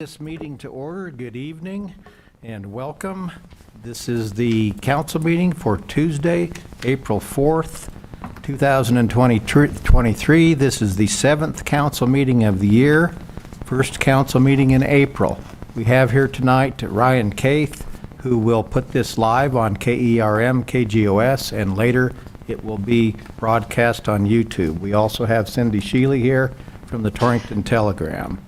This meeting to order. Good evening and welcome. This is the council meeting for Tuesday, April 4th, 2023. This is the 7th council meeting of the year, first council meeting in April. We have here tonight Ryan Caith, who will put this live on KERM, KGOS, and later it will be broadcast on YouTube. We also have Cindy Shealy here from the Torrington Telegram.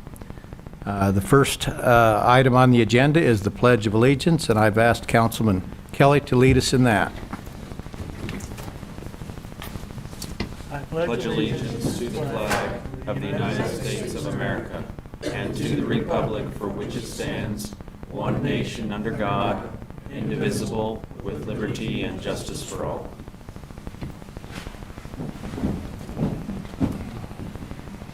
The first item on the agenda is the Pledge of Allegiance, and I've asked Councilman Kelly to lead us in that. I pledge allegiance to the flag of the United States of America and to the republic for which it stands, one nation under God, indivisible, with liberty and justice for all.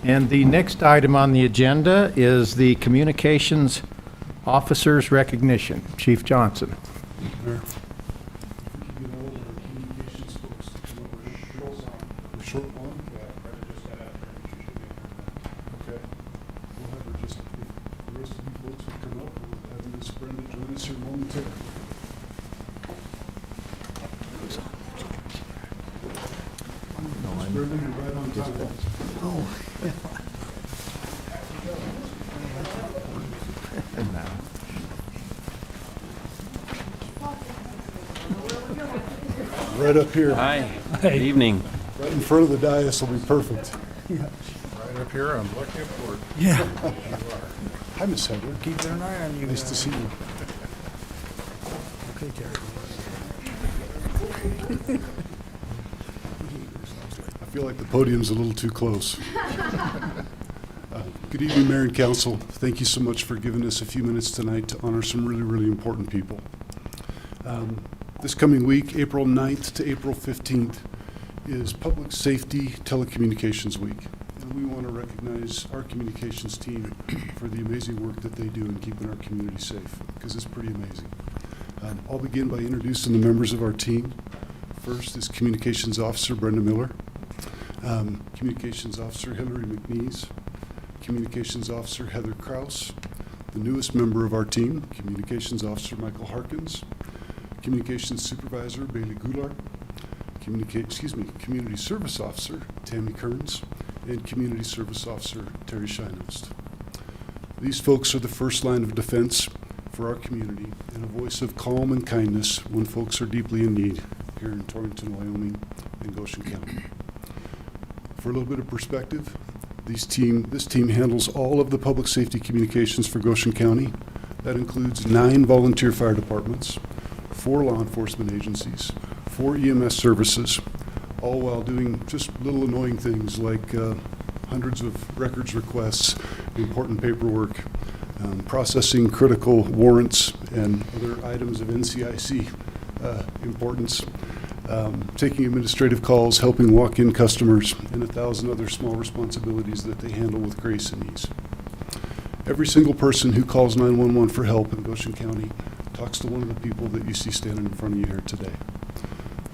And the next item on the agenda is the Communications Officer's Recognition. Chief Johnson. Right up here. Hi, good evening. Right in front of the dais will be perfect. Right up here, I'm looking for. Yeah. Hi, Miss Heather. Keeping an eye on you. Nice to see you. Okay, Terry. I feel like the podium's a little too close. Good evening, Mayor and Council. Thank you so much for giving us a few minutes tonight to honor some really, really important people. This coming week, April 9th to April 15th, is Public Safety Telecommunications Week. And we want to recognize our communications team for the amazing work that they do in keeping our community safe, because it's pretty amazing. I'll begin by introducing the members of our team. First is Communications Officer Brenda Miller, Communications Officer Hillary McNeese, Communications Officer Heather Kraus, the newest member of our team, Communications Officer Michael Harkins, Communications Supervisor Bailey Goulart, Community Service Officer Tammy Kearns, and Community Service Officer Terry Shinost. These folks are the first line of defense for our community and a voice of calm and kindness when folks are deeply in need here in Torrington, Wyoming, and Goshen County. For a little bit of perspective, this team handles all of the public safety communications for Goshen County. That includes 9 volunteer fire departments, 4 law enforcement agencies, 4 EMS services, all while doing just little annoying things like hundreds of records requests, important paperwork, processing critical warrants and other items of NCIC importance, taking administrative calls, helping walk-in customers, and 1,000 other small responsibilities that they handle with grace and ease. Every single person who calls 911 for help in Goshen County talks to one of the people that you see standing in front of you here today.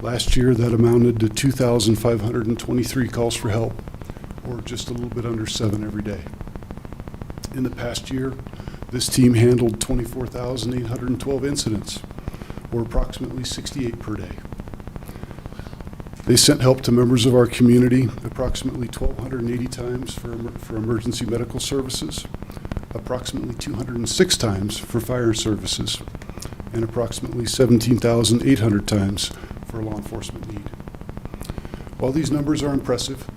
Last year, that amounted to 2,523 calls for help, or just a little bit under 7 every day. In the past year, this team handled 24,812 incidents, or approximately 68 per day. They sent help to members of our community approximately 1,280 times for emergency medical services, approximately 206 times for fire services, and approximately 17,800 times for law enforcement need. While these numbers are impressive,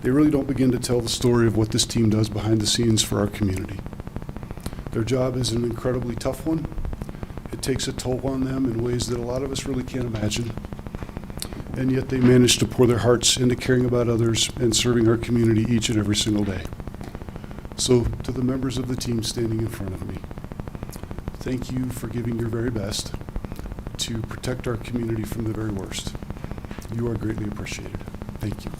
they really don't begin to tell the story of what this team does behind the scenes for our community. Their job is an incredibly tough one. It takes a toll on them in ways that a lot of us really can't imagine. And yet they manage to pour their hearts into caring about others and serving our community each and every single day. So to the members of the team standing in front of me, thank you for giving your very best to protect our community from the very worst. You are greatly appreciated. Thank you.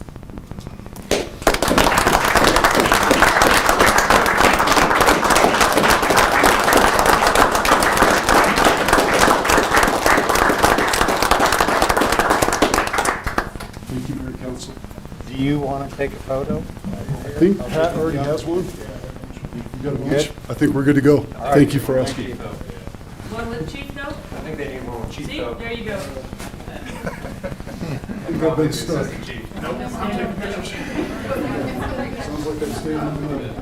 Thank you, Mayor and Council. Do you want to take a photo? I think Pat already has one. You got a bunch. I think we're good to go. Thank you for asking. One with Chief though? I think they need one with Chief See, there you go. You got big stuff. Sounds like I'm staying in the middle.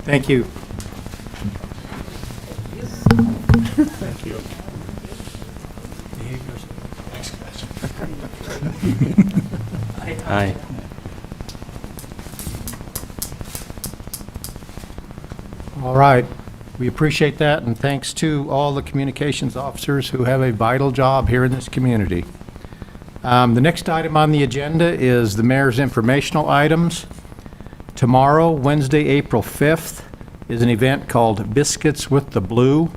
Thank you. Hi. All right. We appreciate that, and thanks to all the communications officers who have a vital job here in this community. The next item on the agenda is the mayor's informational items. Tomorrow, Wednesday, April 5th, is an event called Biscuits with the Blue.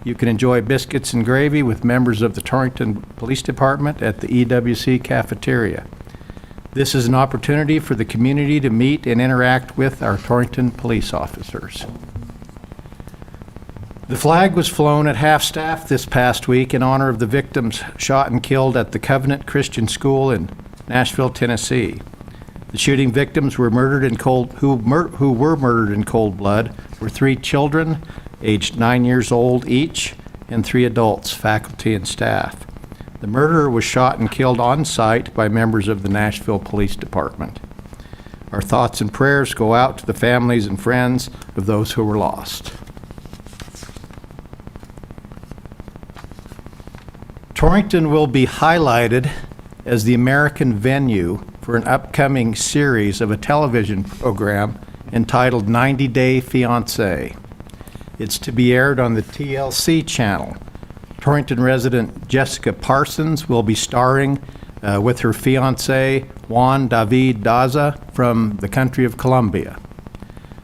You can enjoy biscuits and gravy with members of the Torrington Police Department at the EWC cafeteria. This is an opportunity for the community to meet and interact with our Torrington police officers. The flag was flown at half-staff this past week in honor of the victims shot and killed at the Covenant Christian School in Nashville, Tennessee. The shooting victims were murdered in who were murdered in cold blood were 3 children, aged 9 years old each, and 3 adults, faculty and staff. The murderer was shot and killed on site by members of the Nashville Police Department. Our thoughts and prayers go out to the families and friends of those who were lost. Torrington will be highlighted as the American venue for an upcoming series of a television program entitled 90 Day Fiancé. It's to be aired on the TLC channel. Torrington resident Jessica Parsons will be starring with her fiancé Juan David Daza from the country of Colombia.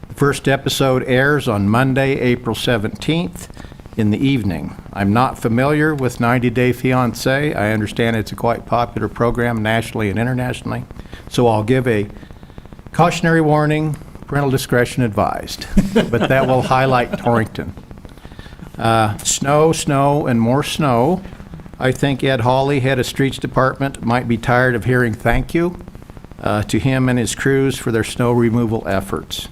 The first episode airs on Monday, April 17th in the evening. I'm not familiar with 90 Day Fiancé. I understand it's a quite popular program nationally and internationally, so I'll give a cautionary warning, parental discretion advised, but that will highlight Torrington. Snow, and more snow. I think Ed Hawley, head of Streets Department, might be tired of hearing thank you to him and his crews for their snow removal efforts.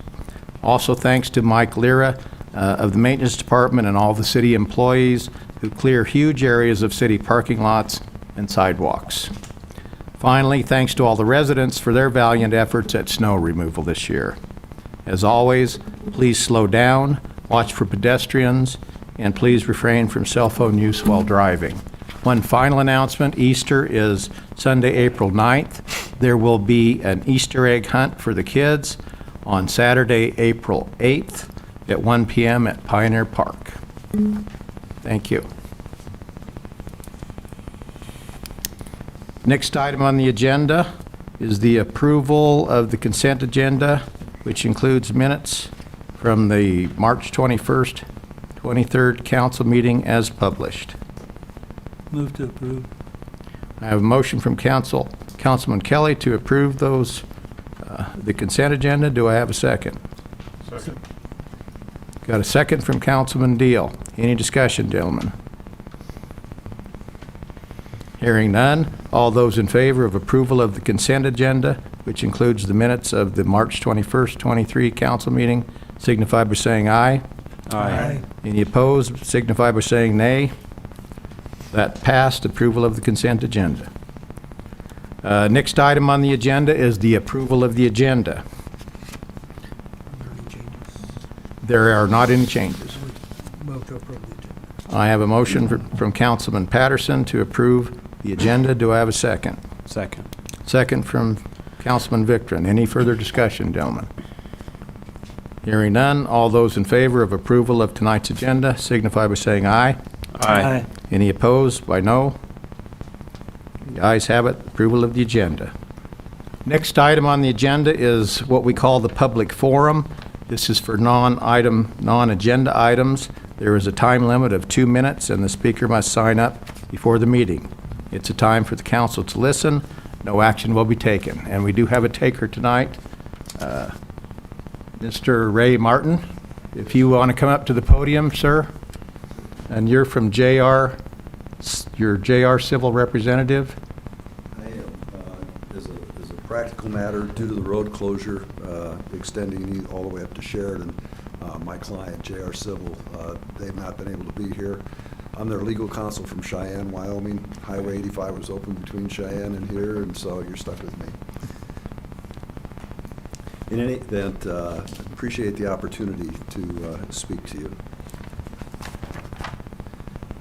Also thanks to Mike Lira of the Maintenance Department and all the city employees who clear huge areas of city parking lots and sidewalks. Finally, thanks to all the residents for their valiant efforts at snow removal this year. As always, please slow down, watch for pedestrians, and please refrain from cell phone use while driving. One final announcement, Easter is Sunday, April 9th. There will be an Easter egg hunt for the kids on Saturday, April 8th at 1 p.m. at Pioneer Park. Thank you. Next item on the agenda is the approval of the consent agenda, which includes minutes from the March 21st, 23rd council meeting as published. Move to approve. I have a motion from Councilman Kelly to approve those, the consent agenda. Do I have a second? Second. Got a second from Councilman Deal. Any discussion, gentlemen? Hearing none, all those in favor of approval of the consent agenda, which includes the minutes of the March 21st, 23 council meeting, signify by saying aye. Aye. Any opposed, signify by saying nay. That passed. Approval of the consent agenda. Next item on the agenda is the approval of the agenda. There are not any changes. Move to approve the agenda. I have a motion from Councilman Patterson to approve the agenda. Do I have a second? Second. Second from Councilman Victorin. Any further discussion, gentlemen? Hearing none, all those in favor of approval of tonight's agenda signify by saying aye. Aye. Any opposed by no? The ayes have it. Approval of the agenda. Next item on the agenda is what we call the public forum. This is for non-agenda items. There is a time limit of 2 minutes, and the speaker must sign up before the meeting. It's a time for the council to listen. No action will be taken. And we do have a taker tonight. Mr. Ray Martin, if you want to come up to the podium, sir. And you're from JR, you're JR Civil Representative? I am. practical matter, due to the road closure extending all the way up to Sheridan, my client, J.R. Civil, they've not been able to be here. I'm their legal counsel from Cheyenne, Wyoming. Highway 85 was open between Cheyenne and here, and so you're stuck with me. In any event, appreciate the opportunity to speak to you.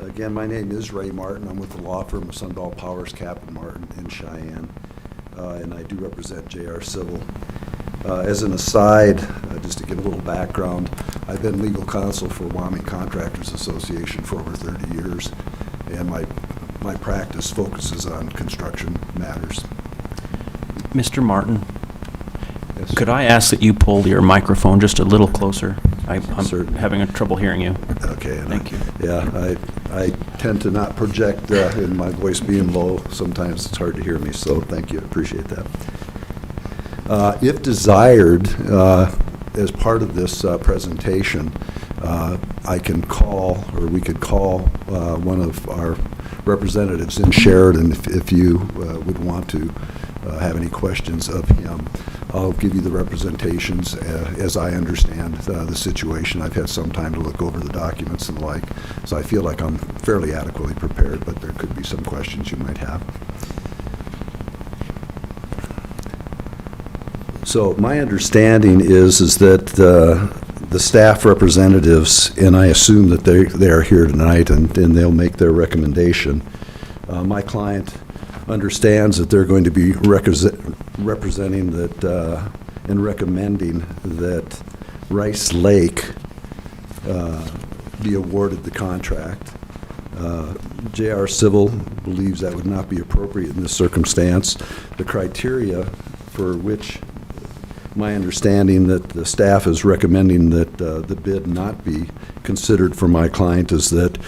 Again, my name is Ray Martin. I'm with the law firm of Sunbelt Powers, Captain Martin in Cheyenne, and I do represent J.R. Civil. As an aside, just to give a little background, I've been legal counsel for Wyoming Contractors Association for over 30 years, and my practice focuses on construction matters. Mr. Martin, Yes, could I ask that you pull your microphone just a little closer? I'm Certainly. having a trouble hearing you. Okay. And Thank you. Yeah, I tend to not project in my voice being low. Sometimes it's hard to hear me, so thank you. Appreciate that. If desired, as part of this presentation, I can call, or we could call, one of our representatives in Sheridan if you would want to have any questions of him. I'll give you the representations as I understand the situation. I've had some time to look over the documents and the like, so I feel like I'm fairly adequately prepared, but there could be some questions you might have. So my understanding is that the staff representatives, and I assume that they are here tonight and they'll make their recommendation. My client understands that they're going to be representing that and recommending that Rice Lake be awarded the contract. J.R. Civil believes that would not be appropriate in this circumstance. The criteria for which my understanding that the staff is recommending that the bid not be considered for my client is that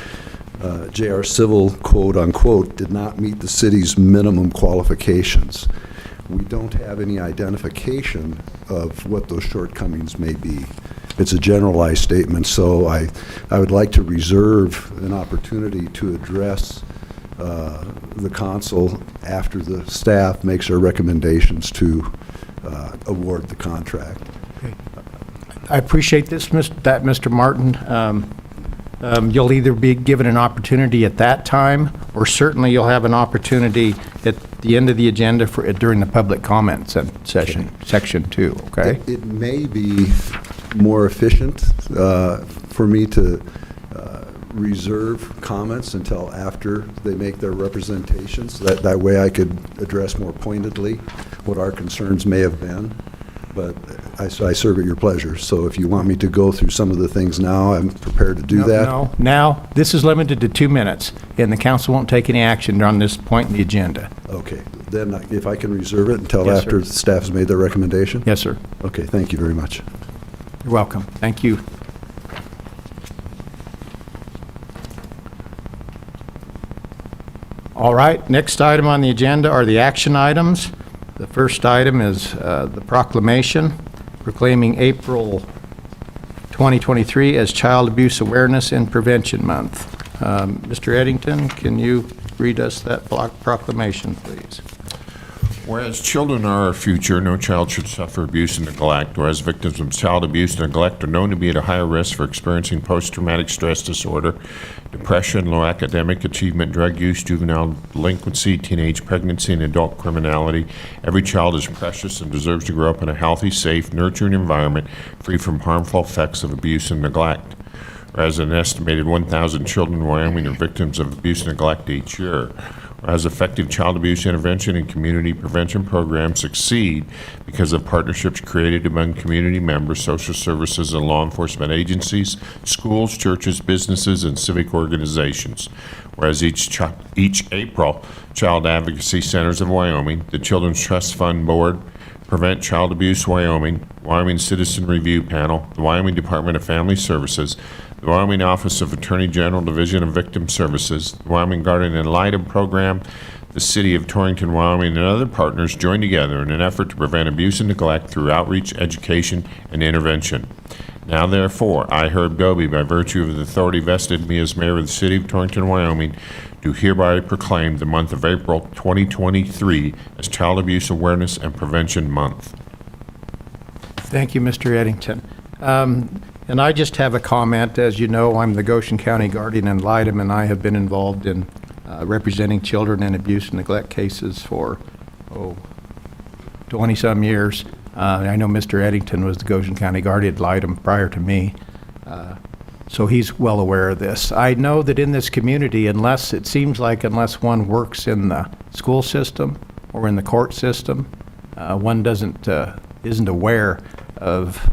J.R. Civil, quote unquote, did not meet the city's minimum qualifications. We don't have any identification of what those shortcomings may be. It's a generalized statement, so I would like to reserve an opportunity to address the council after the staff makes their recommendations to award the contract. Okay. I appreciate this, Mr. Martin. You'll either be given an opportunity at that time, or certainly you'll have an opportunity at the end of the agenda during the public comments session, section 2, okay? It may be more efficient for me to reserve comments until after they make their representations. That way I could address more pointedly what our concerns may have been. But I serve at your pleasure. So if you want me to go through some of the things now, I'm prepared to do that. No, now, this is limited to 2 minutes, and the council won't take any action on this point in the agenda. Okay. Then if I can reserve it until Yes, after sir. the staff has made their recommendation? Yes, sir. Okay, thank you very much. You're welcome. Thank you. All right, next item on the agenda are the action items. The first item is the proclamation proclaiming April 2023 as Child Abuse Awareness and Prevention Month. Mr. Eddington, can you read us that proclamation, please? Whereas children are our future, no child should suffer abuse and neglect. Whereas victims of child abuse and neglect are known to be at a higher risk for experiencing post-traumatic stress disorder, depression, low academic achievement, drug use, juvenile delinquency, teenage pregnancy, and adult criminality. Every child is precious and deserves to grow up in a healthy, safe, nurturing environment free from harmful effects of abuse and neglect. Whereas an estimated 1,000 children in Wyoming are victims of abuse and neglect each year. Whereas effective child abuse intervention and community prevention programs succeed because of partnerships created among community members, social services, and law enforcement agencies, schools, churches, businesses, and civic organizations. Whereas each April, Child Advocacy Centers of Wyoming, the Children's Trust Fund Board, Prevent Child Abuse Wyoming, Wyoming Citizen Review Panel, the Wyoming Department of Family Services, the Wyoming Office of Attorney General Division of Victim Services, the Wyoming Guardian Ad Litem Program, the City of Torrington, Wyoming, and other partners join together in an effort to prevent abuse and neglect through outreach, education, and intervention. Now therefore, I, Herb Doby, by virtue of the authority vested in me as mayor of the city of Torrington, Wyoming, do hereby proclaim the month of April 2023 as Child Abuse Awareness and Prevention Month. Thank you, Mr. Eddington. And I just have a comment. As you know, I'm the Goshen County Guardian ad litem, and I have been involved in representing children in abuse and neglect cases for, 20-some years. I know Mr. Eddington was the Goshen County Guardian ad litem prior to me, so he's well aware of this. I know that in this community, unless unless one works in the school system or in the court system, one isn't aware of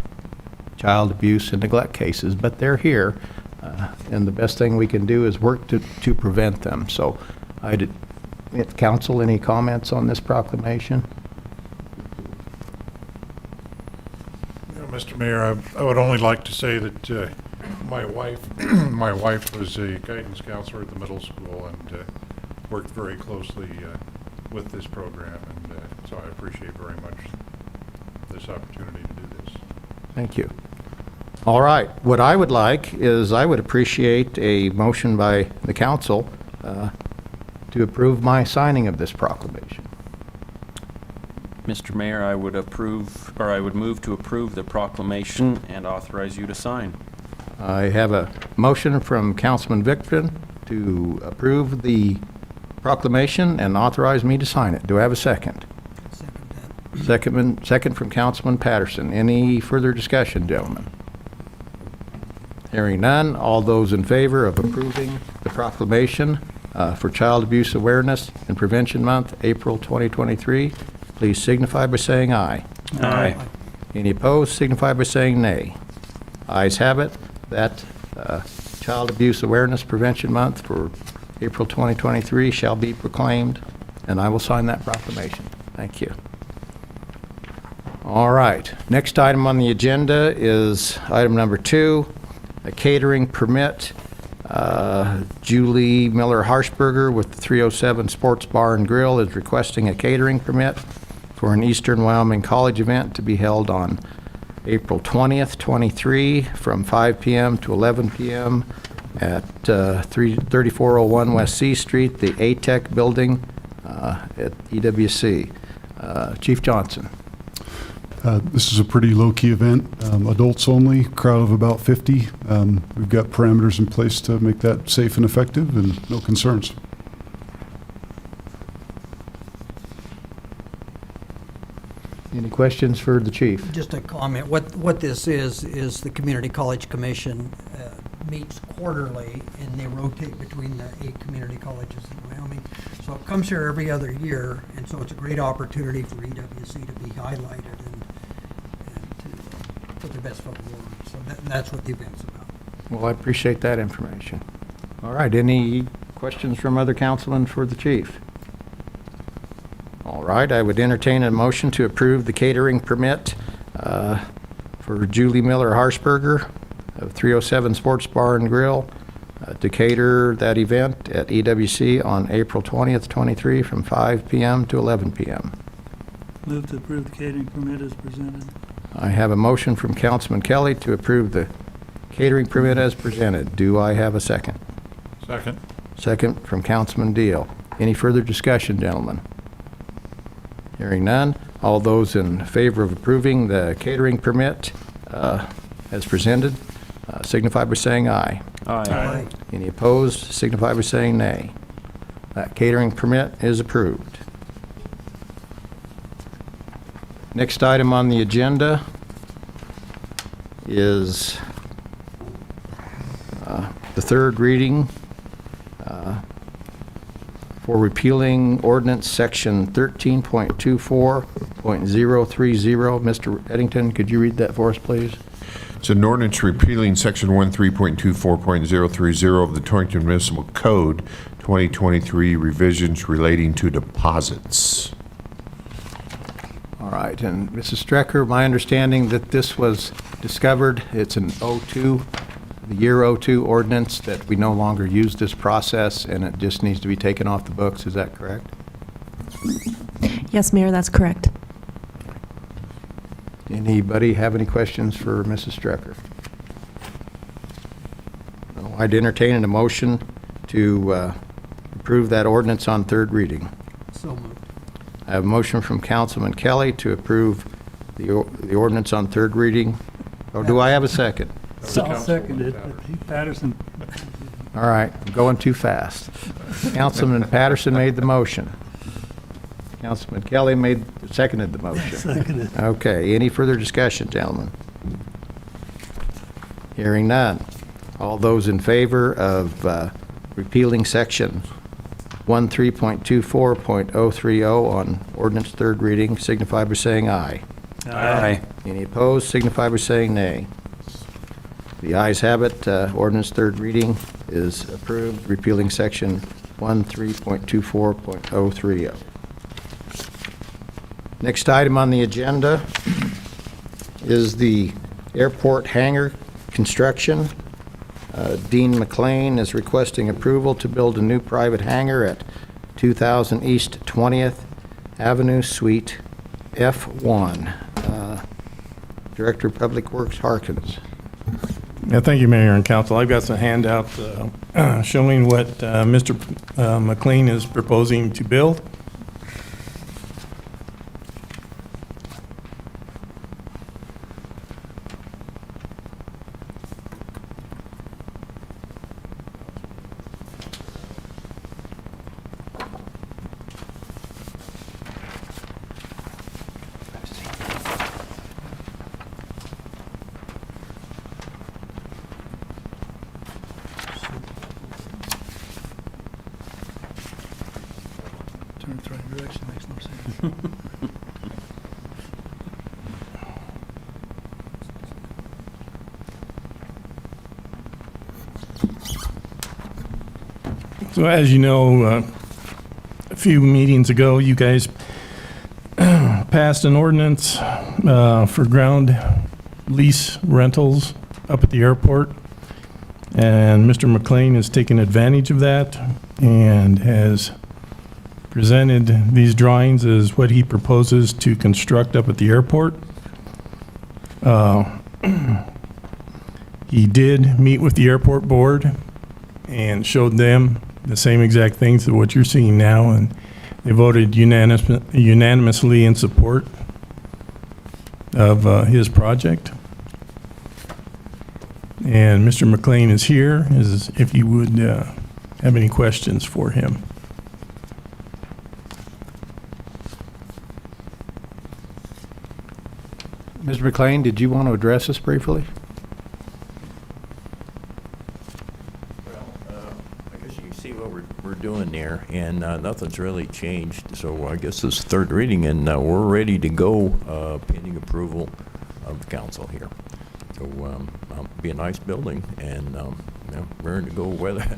child abuse and neglect cases, but they're here, and the best thing we can do is work to prevent them. So, Council, any comments on this proclamation? Mr. Mayor, I would only like to say that my wife my wife was a guidance counselor at the middle school and worked very closely with this program, and so I appreciate very much this opportunity to do this. Thank you. All right. What I would like is I would appreciate a motion by the council to approve my signing of this proclamation. Mr. Mayor, I would move to approve the proclamation and authorize you to sign. I have a motion from Councilman Victor to approve the proclamation and authorize me to sign it. Do I have a second? Second from Councilman Patterson. Any further discussion, gentlemen? Hearing none, all those in favor of approving the proclamation for Child Abuse Awareness and Prevention Month, April 2023, please signify by saying aye. Aye. Any opposed, signify by saying nay. Ayes have it. That Child Abuse Awareness Prevention Month for April 2023 shall be proclaimed, and I will sign that proclamation. Thank you. All right. Next item on the agenda is item number 2, a catering permit. Julie Miller Harshberger with the 307 Sports Bar and Grill is requesting a catering permit for an Eastern Wyoming College event to be held on April 20th, 23 from 5 p.m. to 11 p.m. at 3401 West C Street, the ATEC building at EWC. Chief Johnson. This is a pretty low-key event, adults only, crowd of about 50. We've got parameters in place to make that safe and effective, and no concerns. Any questions for the chief? Just a comment. What this is the Community College Commission meets quarterly, and they rotate between the 8 community colleges in Wyoming. So it comes here every other year, and so it's a great opportunity for EWC to be highlighted and to put their best foot forward. So that's what the event's about. Well, I appreciate that information. All right, any questions from other councilmen for the chief? All right, I would entertain a motion to approve the catering permit for Julie Miller Harshberger of 307 Sports Bar and Grill to cater that event at EWC on April 20th, 23 from 5 p.m. to 11 p.m. Move to approve the catering permit as presented. I have a motion from Councilman Kelly to approve the catering permit as presented. Do I have a second? Second. Second from Councilman Deal. Any further discussion, gentlemen? Hearing none, all those in favor of approving the catering permit as presented, signify by saying aye. Aye. Any opposed, signify by saying nay. That catering permit is approved. Next item on the agenda is the third reading for repealing ordinance section 13.24.030. Mr. Eddington, could you read that for us, please? It's an ordinance repealing Section 13.24.030 of the Torrington Municipal Code 2023 revisions relating to deposits. All right, and Mrs. Strecker, my understanding that this was discovered, it's an the year 02 ordinance, that we no longer use this process and it just needs to be taken off the books. Is that correct? Yes, Mayor, that's correct. Anybody have any questions for Mrs. Strecker? I'd entertain a motion to approve that ordinance on third reading. So moved. I have a motion from Councilman Kelly to approve the ordinance on third reading. Oh, do I have a second? I'll second it. Patterson. All right, I'm going too fast. Councilman Patterson made the motion. Councilman Kelly seconded the motion. Seconded. Okay, any further discussion, gentlemen? Hearing none. All those in favor of repealing section 13.24.030 on ordinance third reading signify by saying aye. Aye. Any opposed signify by saying nay. The ayes have it. Ordinance third reading is approved, repealing section 13.24.030. Next item on the agenda is the airport hangar construction. Dean McLean is requesting approval to build a new private hangar at 2000 East 20th Avenue, Suite F1. Director of Public Works Harkins. Yeah, thank you, Mayor and Council. I've got some handouts showing what Mr. McLean is proposing to build. Turn it the right direction, makes no sense. So as you know, a few meetings ago, you guys passed an ordinance for ground lease rentals up at the airport. And Mr. McLean has taken advantage of that and has presented these drawings as what he proposes to construct up at the airport. He did meet with the airport board and showed them the same exact things that what you're seeing now, and they voted unanimously in support of his project. And Mr. McLean is here, if you would have any questions for him. Mr. McLean, did you want to address us briefly? I guess you can see what we're doing there, and nothing's really changed. So I guess this is third reading, and we're ready to go pending approval of the council here. So it'll be a nice building, and we're ready to go. Weather,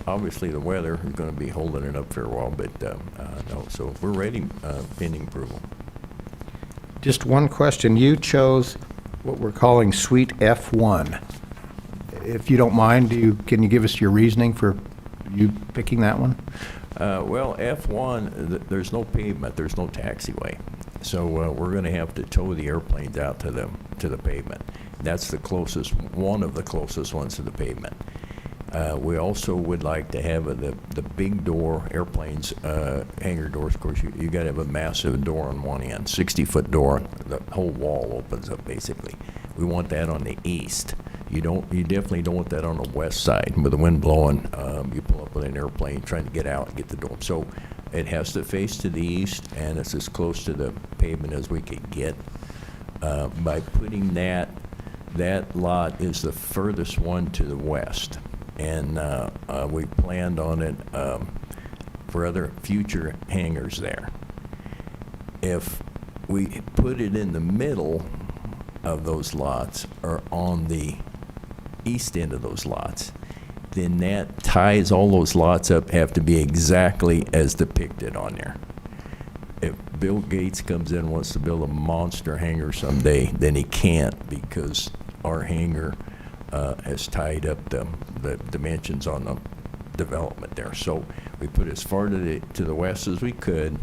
obviously the weather is going to be holding it up for a while, but no. So we're ready pending approval. Just one question. You chose what we're calling Suite F1. If you don't mind, can you give us your reasoning for you picking that one? Well, F1, there's no pavement, there's no taxiway. So we're going to have to tow the airplanes out to the pavement. That's the closest, one of the closest ones to the pavement. We also would like to have the big door airplanes, hangar doors. Of course, you got to have a massive door on one end, 60-foot door. The whole wall opens up basically. We want that on the east. You definitely don't want that on the west side. With the wind blowing, you pull up with an airplane trying to get out and get the door. So it has to face to the east, and it's as close to the pavement as we could get. By putting that lot is the furthest one to the west. And we planned on it for other future hangars there. If we put it in the middle of those lots or on the east end of those lots, then that ties all those lots up, have to be exactly as depicted on there. If Bill Gates comes in and wants to build a monster hangar someday, then he can't, because our hangar has tied up the dimensions on the development there. So we put as far to the west as we could,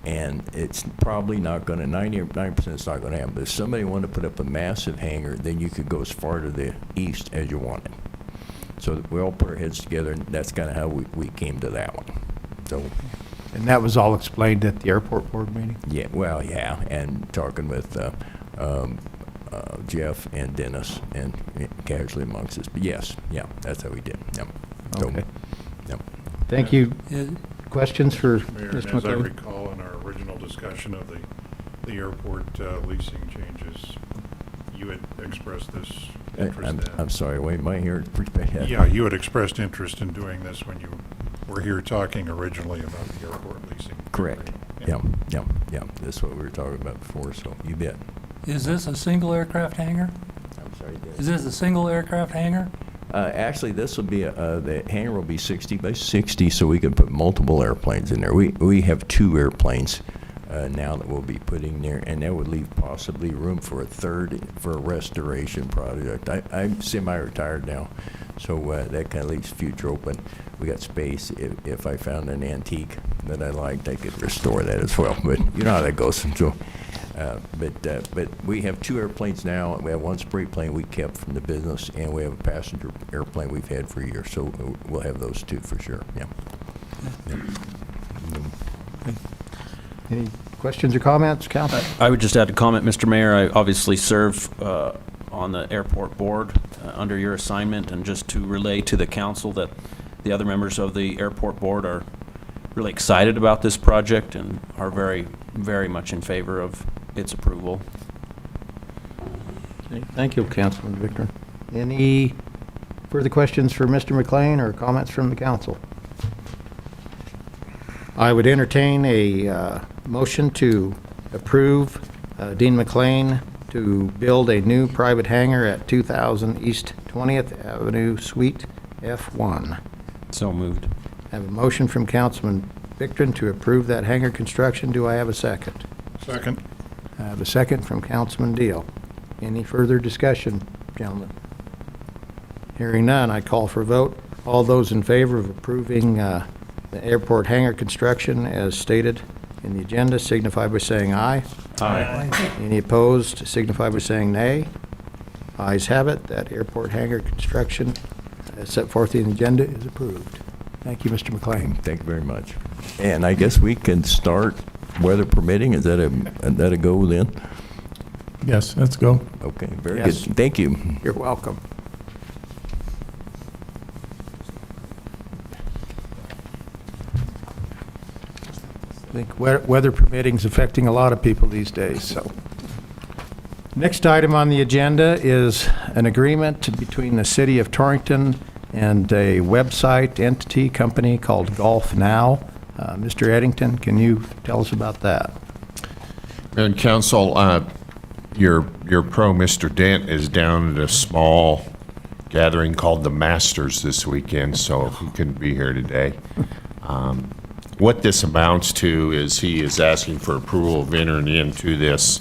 and it's probably not going to, 99% it's not going to happen. But if somebody wanted to put up a massive hangar, then you could go as far to the east as you wanted. So we all put our heads together, and that's kind of how we came to that one. So, And that was all explained at the airport board meeting? yeah, well, yeah, and talking with Jeff and Dennis and casually amongst us. But yes, yeah, that's how we did. Yep. So, Okay. yep. Thank you. Yeah. Questions for Mayor, Mr. and as I McLean? recall in our original discussion of the airport leasing changes, you had expressed this interest I'm in. sorry, wait, my hair is pretty bad. Yeah, you had expressed interest in doing this when you were here talking originally about the airport leasing. Correct. Yeah. Yeah. That's what we were talking about before, so you bet. Is this a single aircraft hangar? I'm sorry, Dennis. Is this a single aircraft hangar? Actually, this will be, the hangar will be 60 by 60, so we can put multiple airplanes in there. We have 2 airplanes now that we'll be putting there, and that would leave possibly room for a third for a restoration project. I'm semi-retired now, so that kind of leaves future open. We got space. If I found an antique that I liked, I could restore that as well. But you know how that goes. So, but we have 2 airplanes now. We have 1 spray plane we kept from the business, and we have a passenger airplane we've had for years. So we'll have those 2 for sure. Yeah. Any questions or comments, Council? I would just add a comment, Mr. Mayor. I obviously serve on the airport board under your assignment, and just to relay to the council that the other members of the airport board are really excited about this project and are very, very much in favor of its approval. Okay, thank you, Councilman Victor. Any further questions for Mr. McLean or comments from the council? I would entertain a motion to approve Dean McLean to build a new private hangar at 2000 East 20th Avenue, Suite F1. So moved. I have a motion from Councilman Victor to approve that hangar construction. Do I have a second? Second. I have a second from Councilman Deal. Any further discussion, gentlemen? Hearing none, I call for a vote. All those in favor of approving the airport hangar construction as stated in the agenda signify by saying aye. Aye. Any opposed signify by saying nay. Ayes have it. That airport hangar construction as set forth in the agenda is approved. Thank you, Mr. McLean. Thank you very much. And I guess we can start, weather permitting. Is that a go then? Yes, let's go. Okay, very Yes. good. Thank you. You're welcome. I think weather permitting is affecting a lot of people these days, so. Next item on the agenda is an agreement between the City of Torrington and a website entity company called Golf Now. Mr. Eddington, can you tell us about that? Mayor and council, your pro, Mr. Dent, is down at a small gathering called the Masters this weekend, so he couldn't be here today. What this amounts to is he is asking for approval of entering into this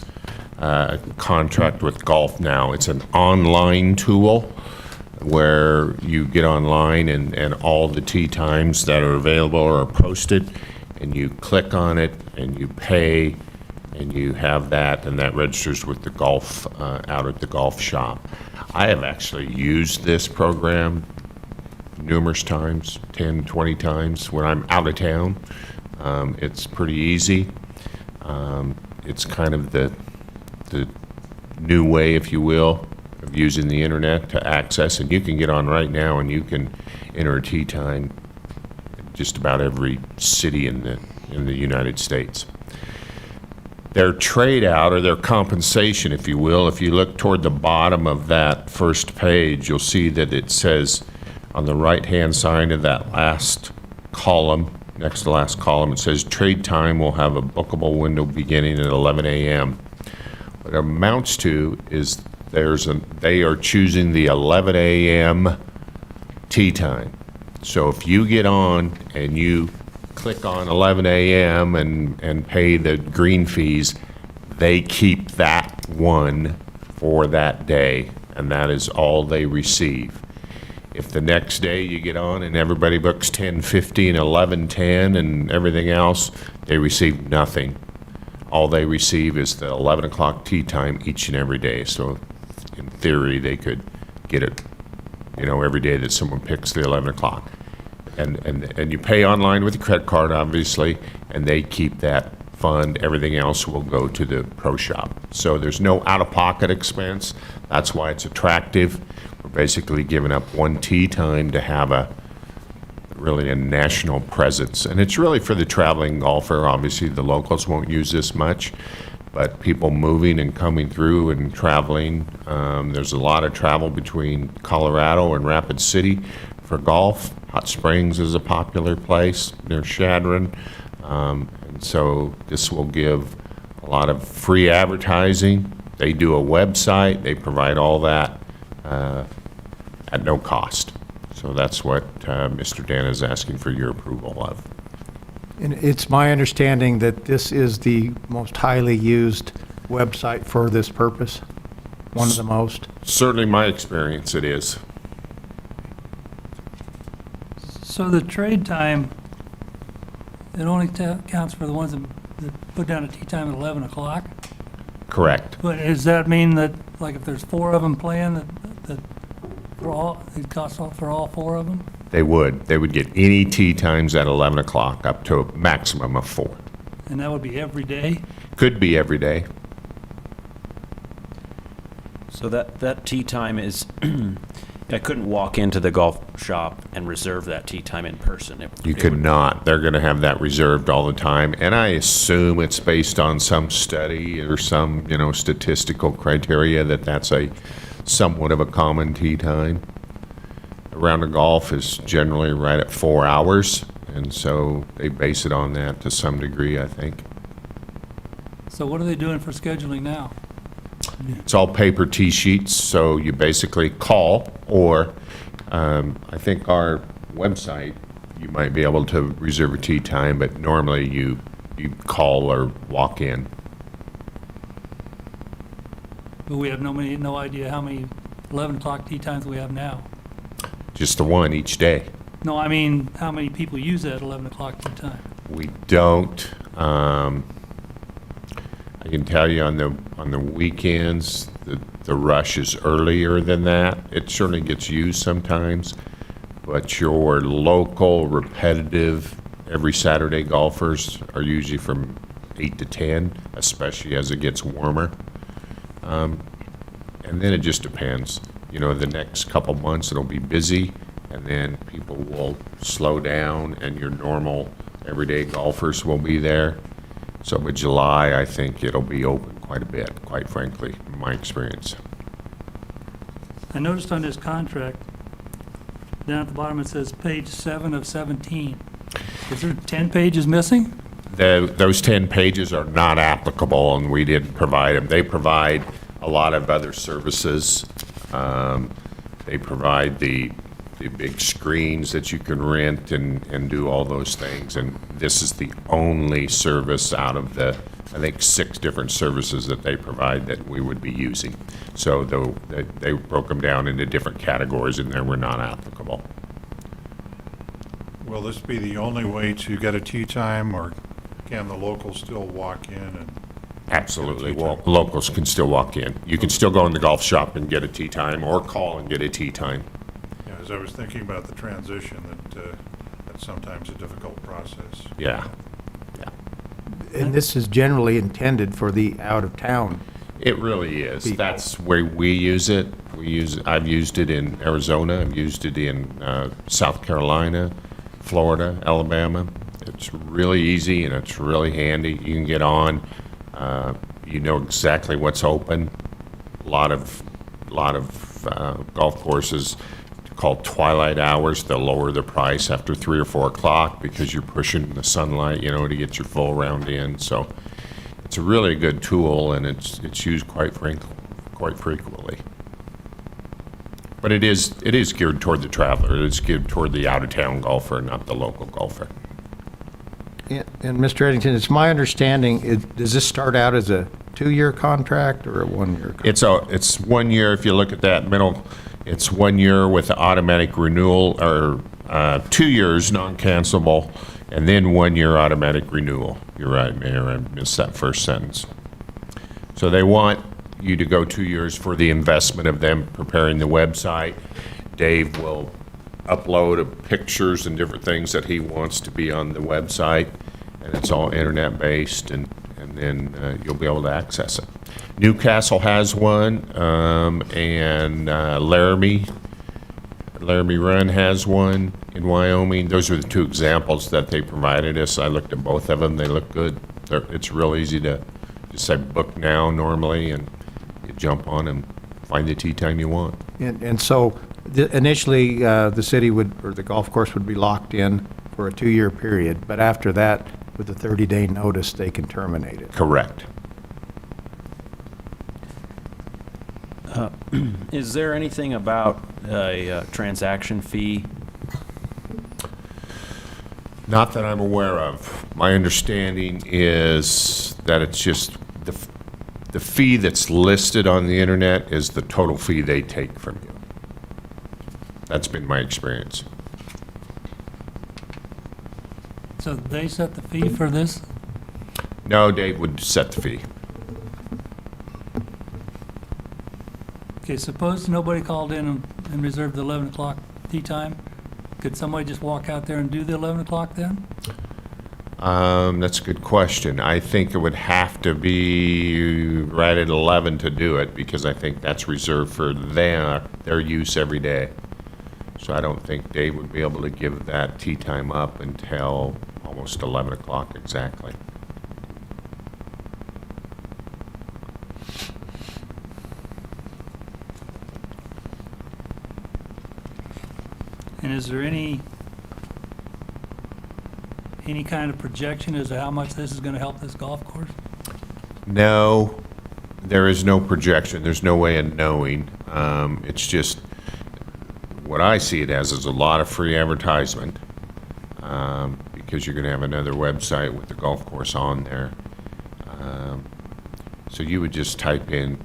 contract with Golf Now. It's an online tool where you get online and all the tee times that are available are posted, and you click on it and you pay, and you have that, and that registers with the golf out at the golf shop. I have actually used this program numerous times, 10, 20 times when I'm out of town. It's pretty easy. It's kind of the new way, if you will, of using the internet to access, and you can get on right now and you can enter a tee time in just about every city in the United States. Their trade out, or their compensation, if you will, if you look toward the bottom of that first page, you'll see that it says on the right-hand side of that last column, next to the last column, it says trade time will have a bookable window beginning at 11 a.m. What it amounts to is they are choosing the 11 a.m. tee time. So if you get on and you click on 11 a.m. and pay the green fees, they keep that one for that day, and that is all they receive. If the next day you get on and everybody books 10:50 and 11:10 and everything else, they receive nothing. All they receive is the 11 o'clock tee time each and every day. So in theory, they could get it every day that someone picks the 11 o'clock. And you pay online with your credit card, obviously, and they keep that fund. Everything else will go to the pro shop. So there's no out-of-pocket expense. That's why it's attractive. We're basically giving up one tee time to have really a national presence. And it's really for the traveling golfer. Obviously, the locals won't use this much, but people moving and coming through and traveling. There's a lot of travel between Colorado and Rapid City for golf. Hot Springs is a popular place near Chadron. And so this will give a lot of free advertising. They do a website. They provide all that at no cost. So that's what Mr. Dan is asking for your approval of. And it's my understanding that this is the most highly used website for this purpose, one of the most. Certainly my experience it is. So the trade time, it only counts for the ones that put down a tee time at 11 o'clock? Correct. But does that mean that, like, if there's 4 of them playing, that for all, it costs for all 4 of them? They would. They would get any tee times at 11 o'clock up to a maximum of 4. And that would be every day? Could be every day. So that tee time is, I couldn't walk into the golf shop and reserve that tee time in person. You could not. They're going to have that reserved all the time. And I assume it's based on some study or some, statistical criteria that that's a somewhat of a common tee time. A round of golf is generally right at 4 hours, and so they base it on that to some degree, I think. So what are they doing for scheduling now? It's all paper tee sheets, so you basically call, or I think our website, you might be able to reserve a tee time, but normally you call or walk in. But we have no idea how many 11 o'clock tee times we have now. Just the one each day. No, I mean, how many people use that 11 o'clock tee time? We don't. I can tell you on the weekends, the rush is earlier than that. It certainly gets used sometimes, but your local, repetitive, every Saturday golfers are usually from 8 to 10, especially as it gets warmer. And then it just depends. The next couple months it'll be busy, and then people will slow down, and your normal everyday golfers will be there. So by July, I think it'll be open quite a bit, quite frankly, in my experience. I noticed on this contract, down at the bottom it says page 7 of 17. Is there 10 pages missing? Those 10 pages are not applicable, and we didn't provide them. They provide a lot of other services. They provide the big screens that you can rent and do all those things. And this is the only service out of the, I think, 6 different services that they provide that we would be using. So they broke them down into different categories, and they were not applicable. Will this be the only way to get a tee time, or can the locals still walk in and? Absolutely. Well, locals can still walk in. You can still go in the golf shop and get a tee time, or call and get a tee time. Yeah, as I was thinking about the transition, that's sometimes a difficult process. Yeah. And this is generally intended for the out-of-town. It really is. People. That's where we use it. I've used it in Arizona. I've used it in South Carolina, Florida, Alabama. It's really easy and it's really handy. You can get on. You know exactly what's open. A lot of golf courses called twilight hours. They'll lower the price after 3 or 4 o'clock because you're pushing the sunlight, to get your full round in. So it's a really good tool, and it's used quite frequently. But it is geared toward the traveler. It is geared toward the out-of-town golfer, not the local golfer. And Mr. Eddington, it's my understanding, does this start out as a 2-year contract or a 1-year contract? It's 1 year. If you look at that middle, it's 1 year with automatic renewal, or 2 years non-cancelable, and then 1 year automatic renewal. You're right, Mayor. I missed that first sentence. So they want you to go 2 years for the investment of them preparing the website, Dave will upload of pictures and different things that he wants to be on the website, and it's all internet-based, and then you'll be able to access it. Newcastle has one, and Laramie Run has one in Wyoming. Those are the two examples that they provided us. I looked at both of them. They look good. It's real easy to just say book now normally, and you jump on and find the tee time you want. And so initially, the city would, or the golf course would be locked in for a 2-year period, but after that, with a 30-day notice, they can terminate it. Correct. Is there anything about a transaction fee? Not that I'm aware of. My understanding is that it's just the fee that's listed on the internet is the total fee they take from you. That's been my experience. So they set the fee for this? No, Dave would set the fee. Okay, suppose nobody called in and reserved the 11 o'clock tee time. Could somebody just walk out there and do the 11 o'clock then? That's a good question. I think it would have to be right at 11 to do it, because I think that's reserved for their use every day. So I don't think Dave would be able to give that tee time up until almost 11 o'clock exactly. And is there any kind of projection as to how much this is going to help this golf course? No, there is no projection. There's no way of knowing. It's just, what I see it as is a lot of free advertisement, because you're going to have another website with the golf course on there. So you would just type in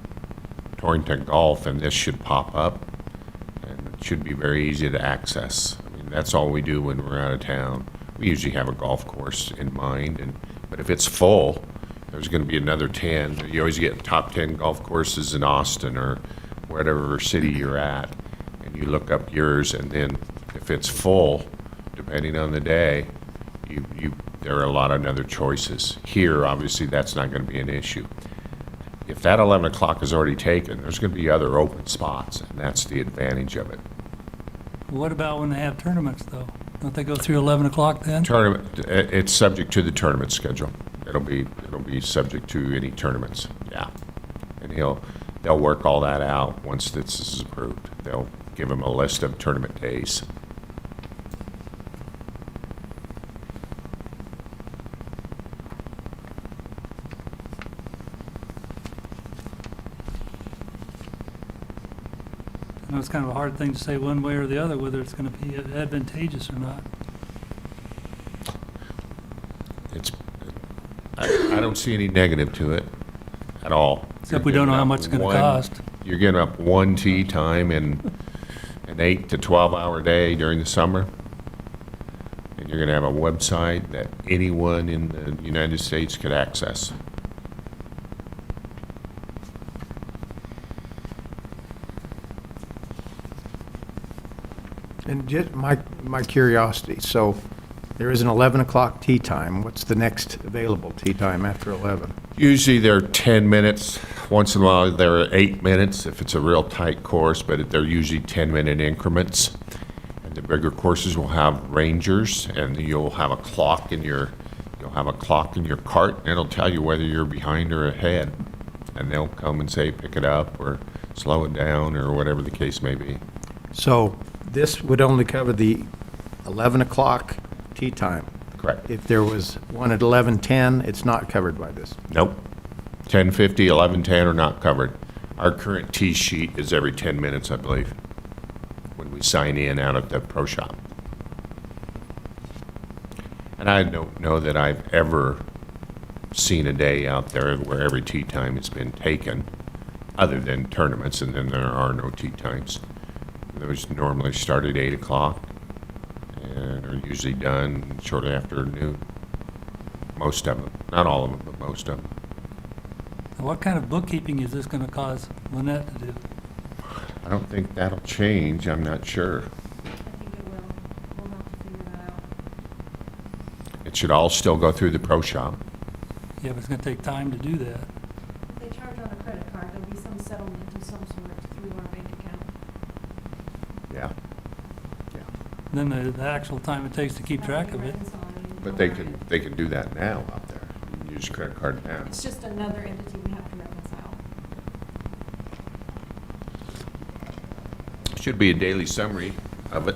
Torrington Golf, and this should pop up, and it should be very easy to access. I mean, that's all we do when we're out of town. We usually have a golf course in mind, but if it's full, there's going to be another 10. You always get top 10 golf courses in Austin or whatever city you're at, and you look up yours, and then if it's full, depending on the day, there are a lot of other choices. Here, obviously, that's not going to be an issue. If that 11 o'clock is already taken, there's going to be other open spots, and that's the advantage of it. What about when they have tournaments, though? Don't they go through 11 o'clock then? Tournament, it's subject to the tournament schedule. It'll be subject to any tournaments, yeah. And they'll work all that out once this is approved. They'll give them a list of tournament days. I know it's kind of a hard thing to say one way or the other, whether it's going to be advantageous or not. I don't see any negative to it at all. Except we don't know how much it's going to cost. You're giving up one tee time in an 8 to 12-hour day during the summer, and you're going to have a website that anyone in the United States could access. And just my curiosity, so there is an 11 o'clock tee time. What's the next available tee time after 11? Usually they're 10 minutes. Once in a while they're 8 minutes if it's a real tight course, but they're usually 10-minute increments. And the bigger courses will have rangers, and you'll have a clock in your cart, and it'll tell you whether you're behind or ahead. And they'll come and say pick it up or slow it down or whatever the case may be. So this would only cover the 11 o'clock tee time. Correct. If there was one at 11:10, it's not covered by this. Nope. 10:50, 11:10 are not covered. Our current tee sheet is every 10 minutes, I believe, when we sign in out of the pro shop. And I don't know that I've ever seen a day out there where every tee time has been taken, other than tournaments, and then there are no tee times. Those normally start at 8 o'clock and are usually done shortly after noon. Most of them. Not all of them, but most of them. What kind of bookkeeping is this going to cause Lynette to do? I don't think that'll change, I'm not sure. I think it will. We'll have to figure that out. It should all still go through the pro shop. Yeah, but it's gonna take time to do that. If they charge on a credit card, there'll be some settlement of some sort through our bank account. Yeah. Then the actual time it takes to keep track of it. But they can do that now out there. You can use your credit card now. It's just another entity we have to reconcile. Should be a daily summary of it.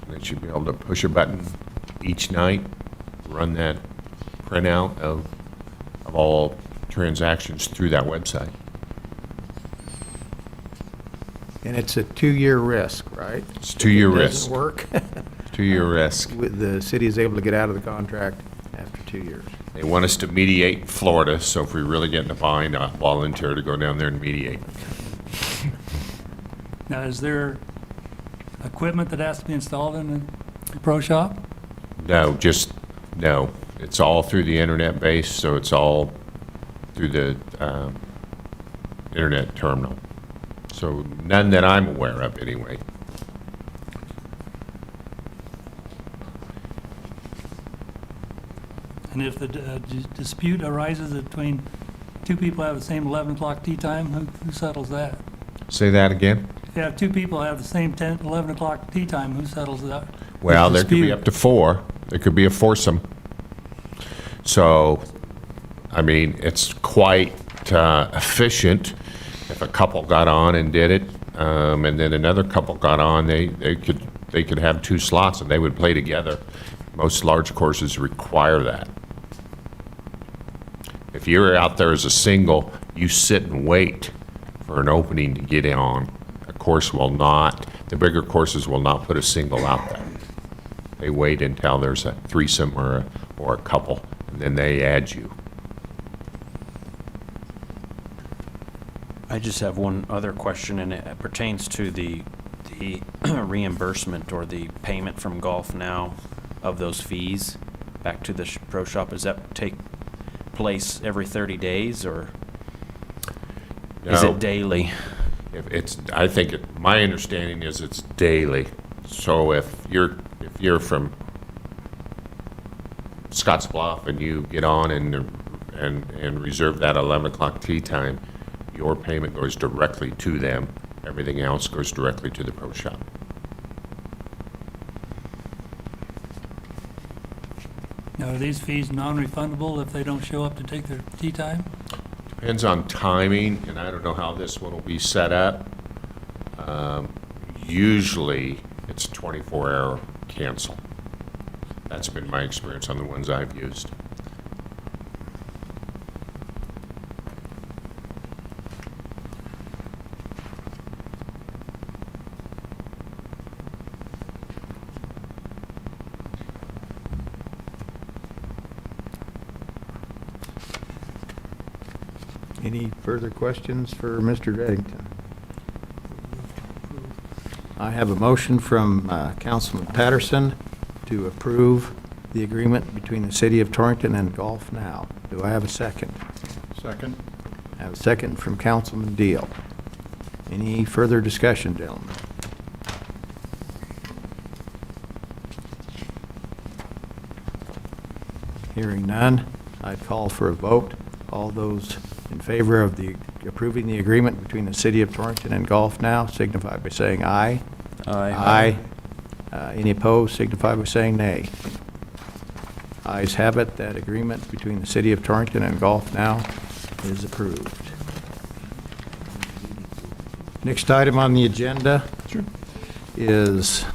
They should be able to push a button each night, run that printout of all transactions through that website. And it's a 2-year risk, right? It's a 2-year If it risk. doesn't work, 2-year risk. the city is able to get out of the contract after 2 years. They want us to mediate in Florida, so if we really get in a bind, I'll volunteer to go down there and mediate. Now, is there equipment that has to be installed in the pro shop? No, no. It's all through the internet base, so it's all through the internet terminal. So none that I'm aware of, anyway. And if the dispute arises between two people who have the same 11 o'clock tea time, who settles that? Say that again? If you have two people who have the same 11 o'clock tea time, who settles that? Well, The there could be dispute? up to 4. There could be a foursome. So, I mean, it's quite efficient. If a couple got on and did it, and then another couple got on, they could have 2 slots and they would play together. Most large courses require that. If you're out there as a single, you sit and wait for an opening to get on. A course will not, the bigger courses will not put a single out there. They wait until there's a threesome or a couple, and then they add you. I just have one other question, and it pertains to the reimbursement or the payment from Golf Now of those fees back to the pro shop. Does that take place every 30 days, or is No. it daily? I think my understanding is it's daily. So if you're from Scotts Bluff and you get on and reserve that 11 o'clock tea time, your payment goes directly to them. Everything else goes directly to the pro shop. Now, are these fees non-refundable if they don't show up to take their tea time? Depends on timing, and I don't know how this one will be set up. Usually, it's a 24-hour cancel. That's been my experience on the ones I've used. Any further questions for Mr. Reddington? I have a motion from Councilman Patterson to approve the agreement between the City of Torrington and Golf Now. Do I have a second? Second? I have a second from Councilman Deal. Any further discussion, gentlemen? Hearing none, I'd call for a vote. All those in favor of approving the agreement between the City of Torrington and Golf Now signify by saying aye. Aye. Any opposed signify by saying nay. Ayes have it, that agreement between the City of Torrington and Golf Now is approved. Next item on the agenda is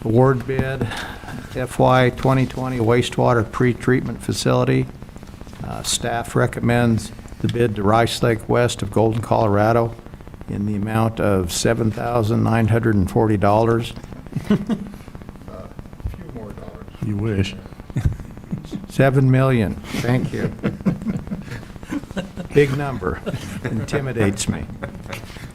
award bid FY 2020 wastewater pretreatment facility. Staff recommends the bid to Rice Lake West of Golden, Colorado in the amount of $7,940. A few more dollars. You wish. 7 million, thank you. Big number, intimidates me.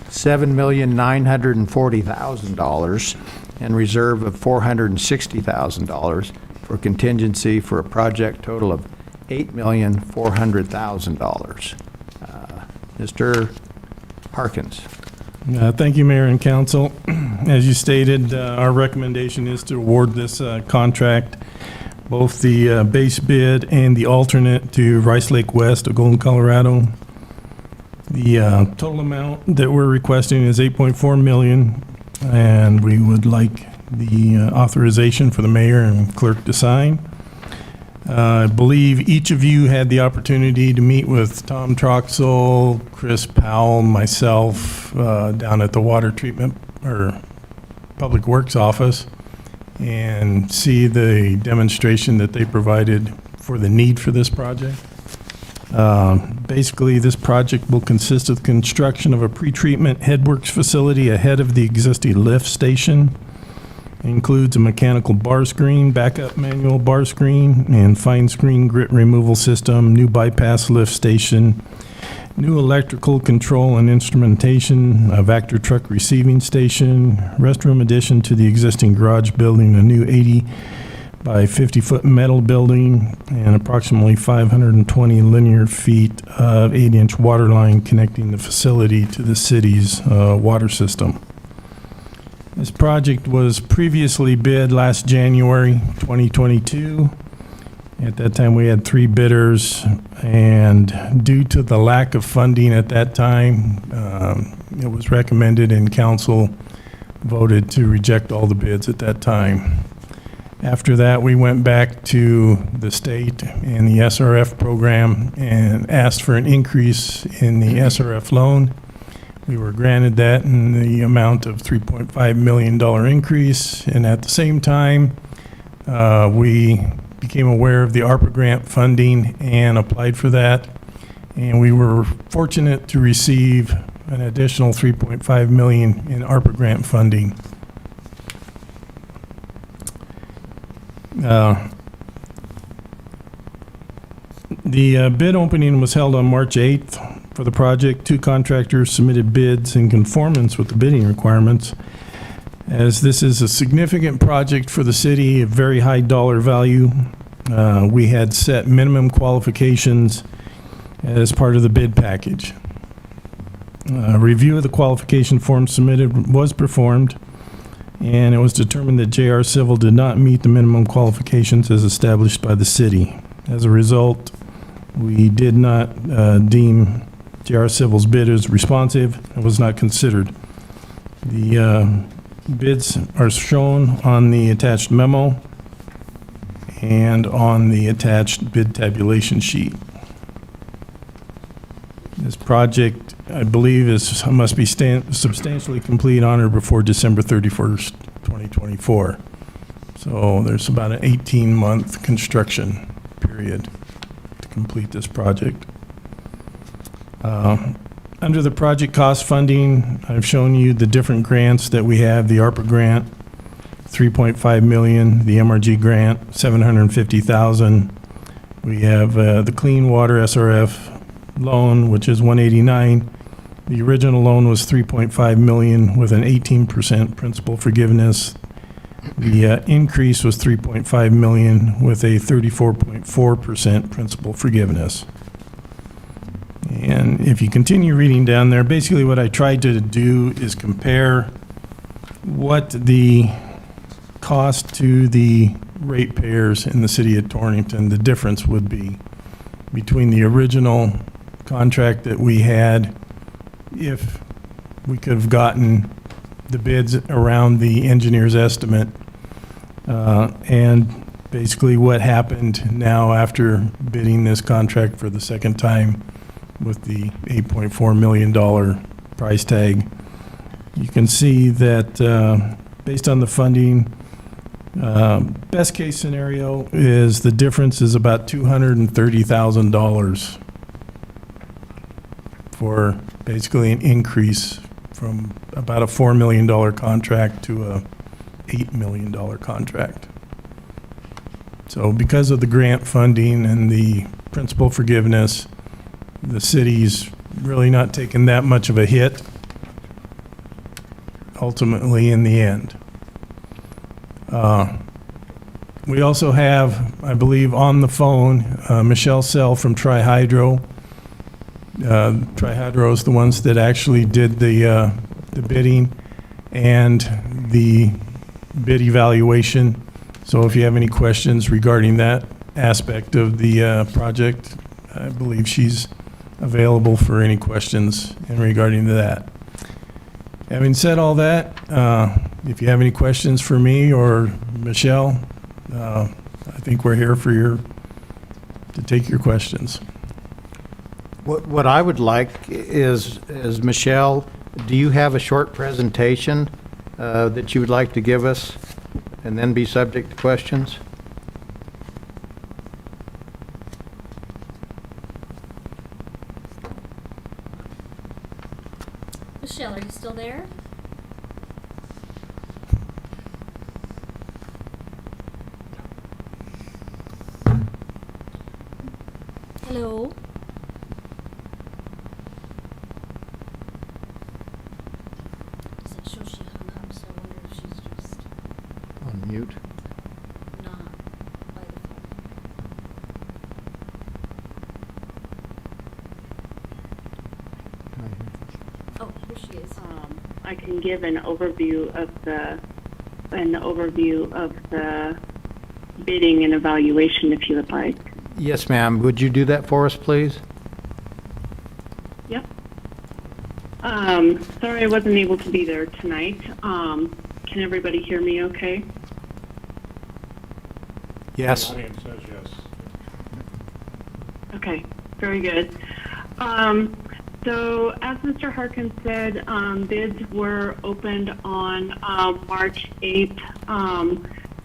$7,940,000 and reserve of $460,000 for contingency for a project total of $8,400,000. Mr. Harkins. Thank you, Mayor and Council. As you stated, our recommendation is to award this contract, both the base bid and the alternate, to Rice Lake West of Golden, Colorado. The total amount that we're requesting is $8.4 million, and we would like the authorization for the mayor and clerk to sign. I believe each of you had the opportunity to meet with Tom Troxel, Chris Powell, myself, down at the water treatment or Public Works office, and see the demonstration that they provided for the need for this project. Basically, this project will consist of construction of a pretreatment headworks facility ahead of the existing lift station. Includes a mechanical bar screen, backup manual bar screen, and fine screen grit removal system, new bypass lift station, new electrical control and instrumentation, a Vector truck receiving station, restroom addition to the existing garage building, a new 80 by 50-foot metal building, and approximately 520 linear feet of 8-inch water line connecting the facility to the city's water system. This project was previously bid last January 2022. At that time, we had 3 bidders, and due to the lack of funding at that time, it was recommended and council voted to reject all the bids at that time. After that, we went back to the state and the SRF program and asked for an increase in the SRF loan. We were granted that in the amount of $3.5 million increase, and at the same time, we became aware of the ARPA grant funding and applied for that, and we were fortunate to receive an additional $3.5 million in ARPA grant funding. The bid opening was held on March 8th. For the project, 2 contractors submitted bids in conformance with the bidding requirements. As this is a significant project for the city, a very high dollar value, we had set minimum qualifications as part of the bid package. A review of the qualification form submitted was performed, and it was determined that JR Civil did not meet the minimum qualifications as established by the city. As a result, we did not deem JR Civil's bid is responsive and was not considered. The bids are shown on the attached memo and on the attached bid tabulation sheet. This project, I believe, must be substantially complete on or before December 31st, 2024. So there's about an 18-month construction period to complete this project. Under the project cost funding, I've shown you the different grants that we have. The ARPA grant, $3.5 million. The MRG grant, $750,000. We have the Clean Water SRF loan, which is $189,000. The original loan was $3.5 million with an 18% principal forgiveness. The increase was $3.5 million with a 34.4% principal forgiveness. And if you continue reading down there, basically what I tried to do is compare what the cost to the ratepayers in the city of Torrington, the difference would be between the original contract that we had, if we could have gotten the bids around the engineer's estimate, and basically what happened now after bidding this contract for the second time with the $8.4 million price tag. You can see that based on the funding, best case scenario is the difference is about $230,000 for basically an increase from about a $4 million contract to a $8 million contract. So because of the grant funding and the principal forgiveness, the city's really not taking that much of a hit ultimately in the end. We also have, I believe, on the phone, Michelle Sell from Tri-Hydro. Tri-Hydro is the ones that actually did the bidding and the bid evaluation. So if you have any questions regarding that aspect of the project, I believe she's available for any questions in regarding to that. Having said all that, if you have any questions for me or Michelle, I think we're here to take your questions. What I would like is Michelle, do you have a short presentation that you would like to give us and then be subject to questions? Michelle, are you still there? Hello? Does it show she hung up, so I wonder if she's just On mute. not by the phone? Oh, here she is. I can give an overview of the bidding and evaluation if you would like. Yes, ma'am. Would you do that for us, please? Yep. Sorry I wasn't able to be there tonight. Can everybody hear me okay? Yes. The audience says yes. Okay, very good. So as Mr. Harkins said, bids were opened on March 8th,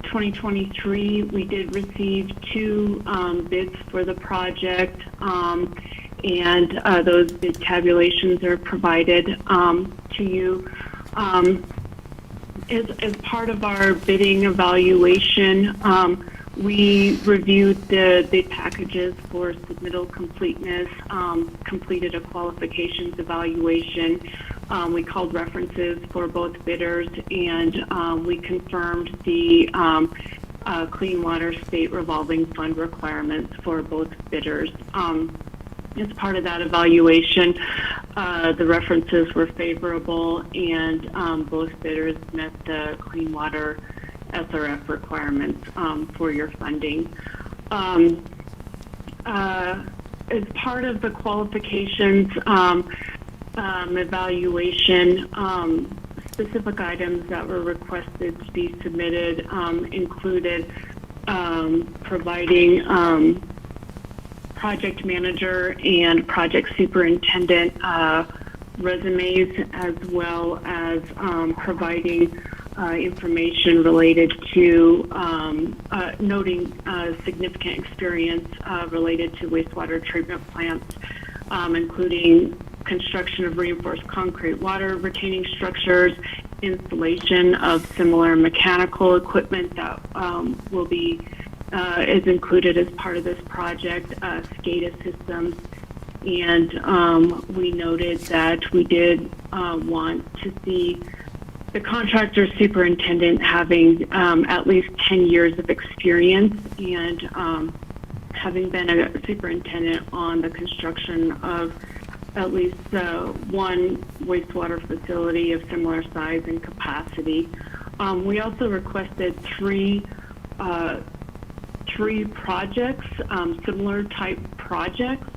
2023. We did receive 2 bids for the project, and those bid tabulations are provided to you. As part of our bidding evaluation, we reviewed the bid packages for submittal completeness, completed a qualifications evaluation. We called references for both bidders, and we confirmed the Clean Water State Revolving Fund requirements for both bidders. As part of that evaluation, the references were favorable, and both bidders met the Clean Water SRF requirements for your funding. As part of the qualifications evaluation, specific items that were requested to be submitted included providing project manager and project superintendent resumes, as well as providing information related to noting significant experience related to wastewater treatment plants, including construction of reinforced concrete water retaining structures, installation of similar mechanical equipment that will be is included as part of this project, SCADA systems. And we noted that we did want to see the contractor superintendent having at least 10 years of experience, and having been a superintendent on the construction of at least one wastewater facility of similar size and capacity. We also requested three projects, similar type projects,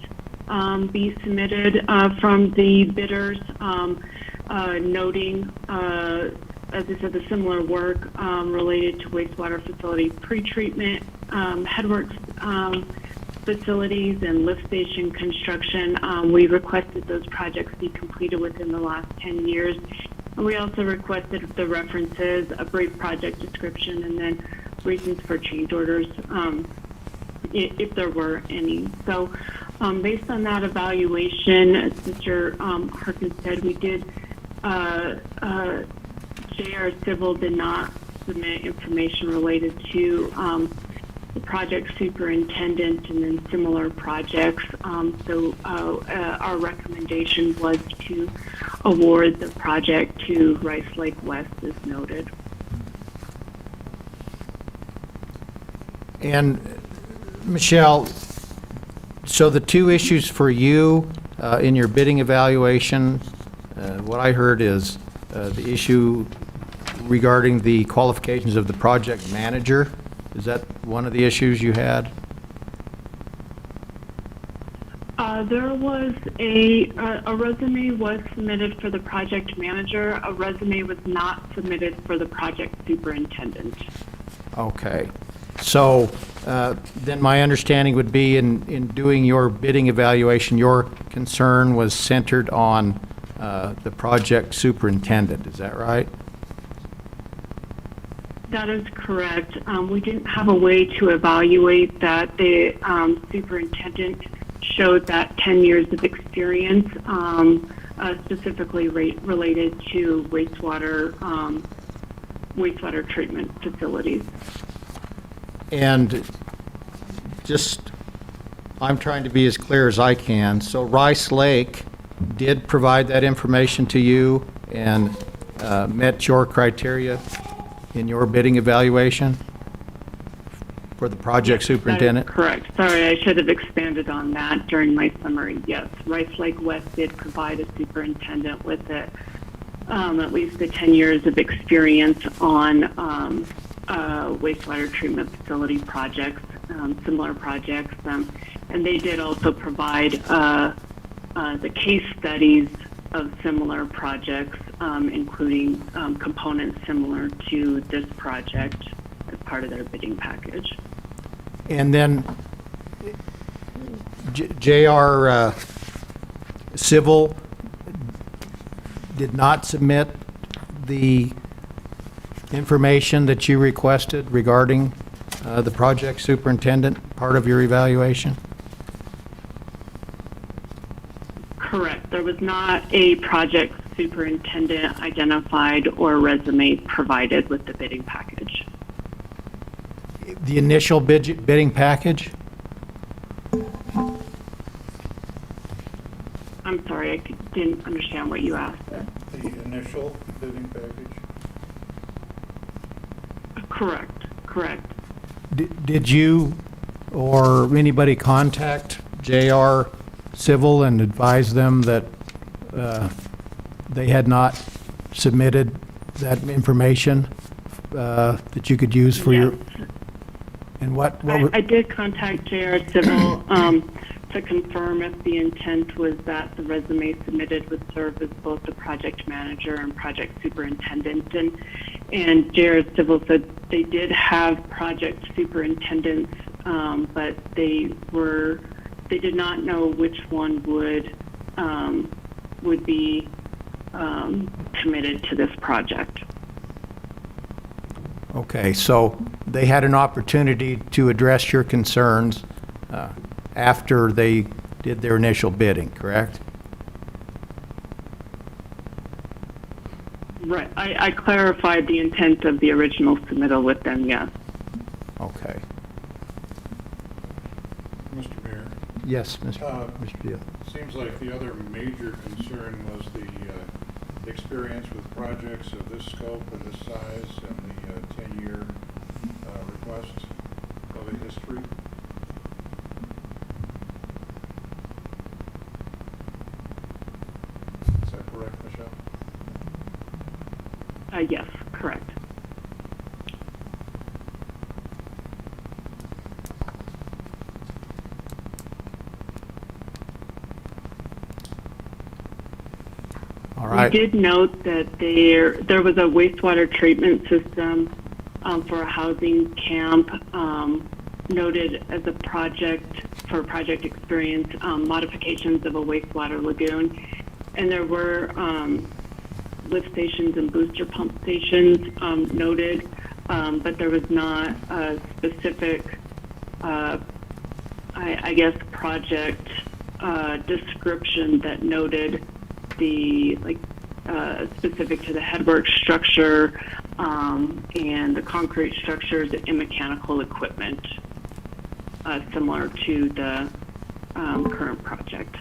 be submitted from the bidders, noting, as I said, the similar work related to wastewater facility pretreatment, headworks facilities, and lift station construction. We requested those projects be completed within the last 10 years. And we also requested the references, a brief project description, and then reasons for change orders, if there were any. So based on that evaluation, as Mr. Harkins said, we did, JR Civil did not submit information related to the project superintendent and then similar projects. So our recommendation was to award the project to Rice Lake West as noted. And Michelle, so the two issues for you in your bidding evaluation, what I heard is the issue regarding the qualifications of the project manager. Is that one of the issues you had? There was a resume was submitted for the project manager. A resume was not submitted for the project superintendent. Okay. So then my understanding would be in doing your bidding evaluation, your concern was centered on the project superintendent. Is that right? That is correct. We didn't have a way to evaluate that. The superintendent showed that 10 years of experience, specifically related to wastewater treatment facilities. And just, I'm trying to be as clear as I can. So Rice Lake did provide that information to you and met your criteria in your bidding evaluation for the project superintendent? That is correct. Sorry, I should have expanded on that during my summary. Yes, Rice Lake West did provide a superintendent with at least the 10 years of experience on wastewater treatment facility projects, similar projects, and they did also provide the case studies of similar projects, including components similar to this project as part of their bidding package. And then JR Civil did not submit the information that you requested regarding the project superintendent, part of your evaluation? Correct. There was not a project superintendent identified or resume provided with the bidding package. The initial bidding package? I'm sorry, I didn't understand what you asked there. The initial bidding package? Correct. Did you or anybody contact JR Civil and advise them that they had not submitted that information that you could use for your... And what I did contact JR Civil to confirm if the intent was that the resume submitted would serve as both the project manager and project superintendent. And JR Civil said they did have project superintendents, but they did not know which one would be committed to this project. Okay, so they had an opportunity to address your concerns after they did their initial bidding, correct? Right. I clarified the intent of the original submittal with them, yes. Okay. Mr. Mayor? Yes, Mr. Deal. Seems like the other major concern was the experience with projects of this scope and this size and the 10-year request of a history. Is that correct, Michelle? Yes, correct. All right. We did note that there was a wastewater treatment system for a housing camp noted as a project for project experience, modifications of a wastewater lagoon. And there were lift stations and booster pump stations noted, but there was not a specific, I guess, project description that noted the specific to the headwork structure and the concrete structures and mechanical equipment, similar to the current project.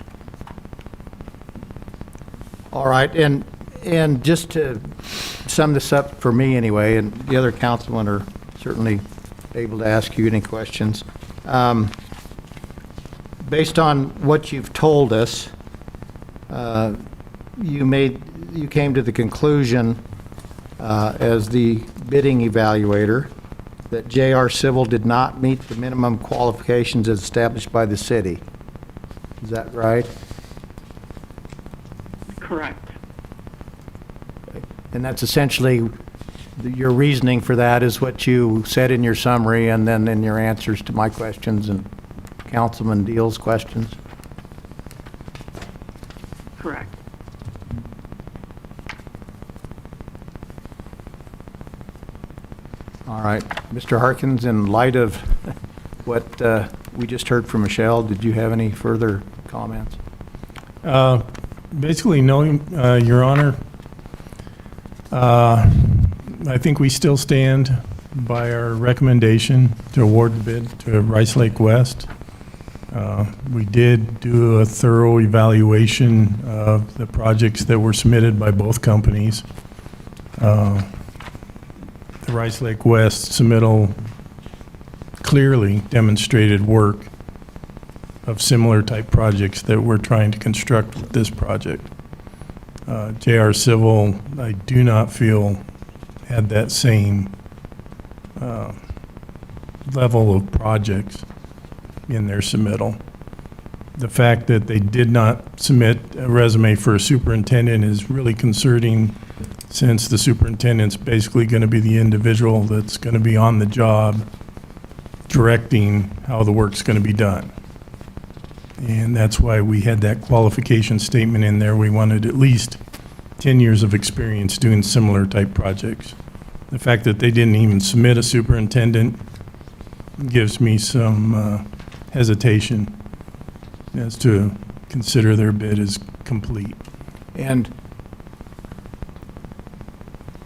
All right, and just to sum this up for me anyway, and the other councilmen are certainly able to ask you any questions. Based on what you've told us, you came to the conclusion as the bidding evaluator that J.R. Civil did not meet the minimum qualifications as established by the city. Is that right? Correct. And that's essentially, your reasoning for that is what you said in your summary and then in your answers to my questions and Councilman Deal's questions? Correct. All right. Mr. Harkins, in light of what we just heard from Michelle, did you have any further comments? Basically, no, Your Honor. I think we still stand by our recommendation to award the bid to Rice Lake West. We did do a thorough evaluation of the projects that were submitted by both companies. The Rice Lake West submittal clearly demonstrated work of similar type projects that we're trying to construct with this project. J.R. Civil, I do not feel had that same level of projects in their submittal. The fact that they did not submit a resume for a superintendent is really concerning, since the superintendent's basically going to be the individual that's going to be on the job directing how the work's going to be done. And that's why we had that qualification statement in there. We wanted at least 10 years of experience doing similar type projects. The fact that they didn't even submit a superintendent gives me some hesitation as to consider their bid as complete. And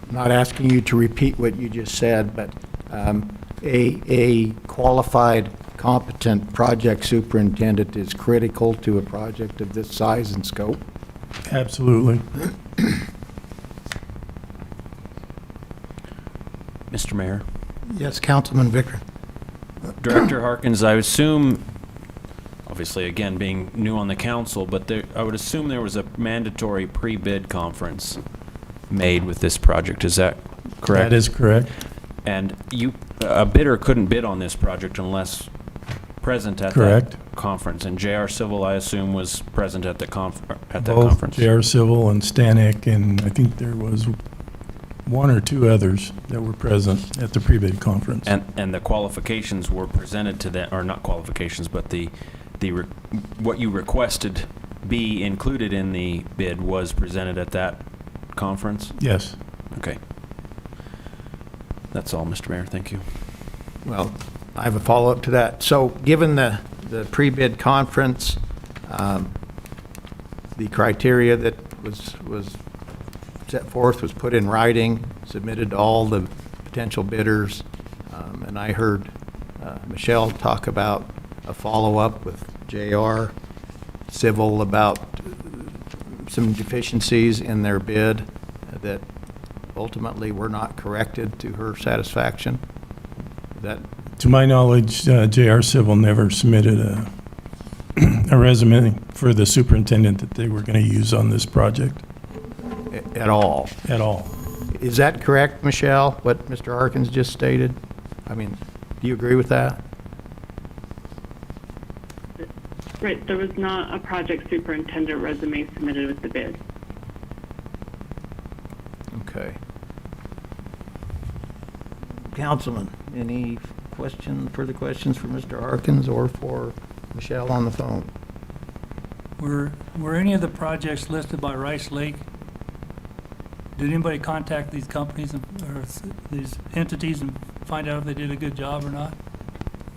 I'm not asking you to repeat what you just said, but a qualified, competent project superintendent is critical to a project of this size and scope? Absolutely. Mr. Mayor. Yes, Councilman Vicker. Director Harkins, I assume, obviously, again, being new on the council, but I would assume there was a mandatory pre-bid conference made with this project. Is that correct? That is correct. And a bidder couldn't bid on this project unless present at Correct. that conference. And J.R. Civil, I assume, was present at that Both conference. J.R. Civil and Stanek, and I think there was one or two others that were present at the pre-bid conference. And the qualifications were presented to that, or not qualifications, but what you requested be included in the bid was presented at that conference? Yes. Okay. That's all, Mr. Mayor. Thank you. Well, I have a follow-up to that. So given the pre-bid conference, the criteria that was set forth was put in writing, submitted to all the potential bidders, and I heard Michelle talk about a follow-up with J.R. Civil about some deficiencies in their bid that ultimately were not corrected to her satisfaction. That To my knowledge, J.R. Civil never submitted a resume for the superintendent that they were going to use on this project. at all. At all. Is that correct, Michelle, what Mr. Harkins just stated? I mean, do you agree with that? Right, there was not a project superintendent resume submitted with the bid. Okay. Councilman, any further questions for Mr. Harkins or for Michelle on the phone? Were any of the projects listed by Rice Lake? Did anybody contact these companies or these entities and find out if they did a good job or not?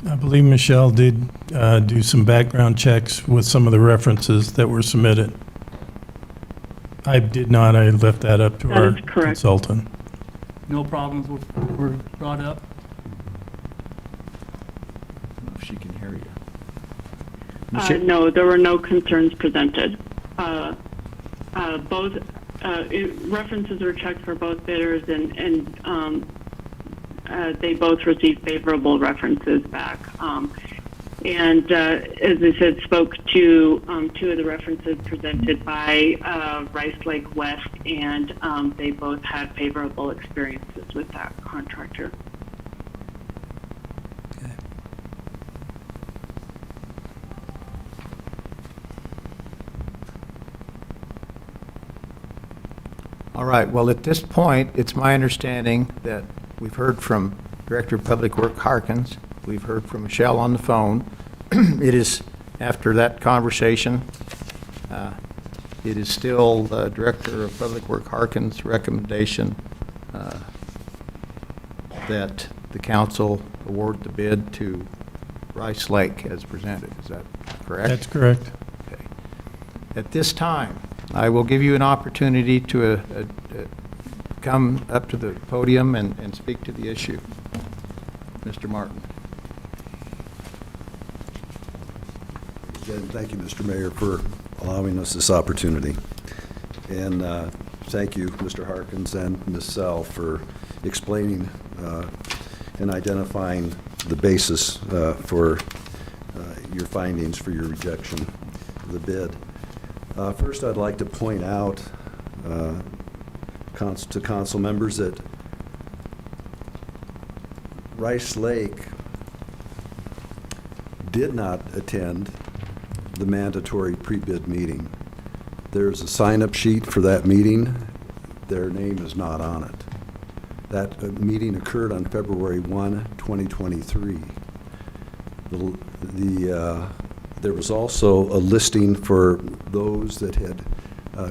I believe Michelle did do some background checks with some of the references that were submitted. I did not. I left that up to That our is correct. consultant. No problems were brought up? I don't know if she can hear you. No, there were no concerns presented. References were checked for both bidders, and they both received favorable references back. And as I said, spoke to two of the references presented by Rice Lake West, and they both had favorable experiences with that contractor. Okay. All right, well, at this point, it's my understanding that we've heard from Director of Public Work Harkins, we've heard from Michelle on the phone. It is, after that conversation, it is still the Director of Public Work Harkins' recommendation that the council award the bid to Rice Lake as presented. Is that correct? That's correct. Okay. At this time, I will give you an opportunity to come up to the podium and speak to the issue. Mr. Martin. Again, thank you, Mr. Mayor, for allowing us this opportunity. And thank you, Mr. Harkins and Ms. Sell, for explaining and identifying the basis for your findings for your rejection of the bid. First, I'd like to point out to council members that Rice Lake did not attend the mandatory pre-bid meeting. There's a sign-up sheet for that meeting. Their name is not on it. That meeting occurred on February 1, 2023. There was also a listing for those that had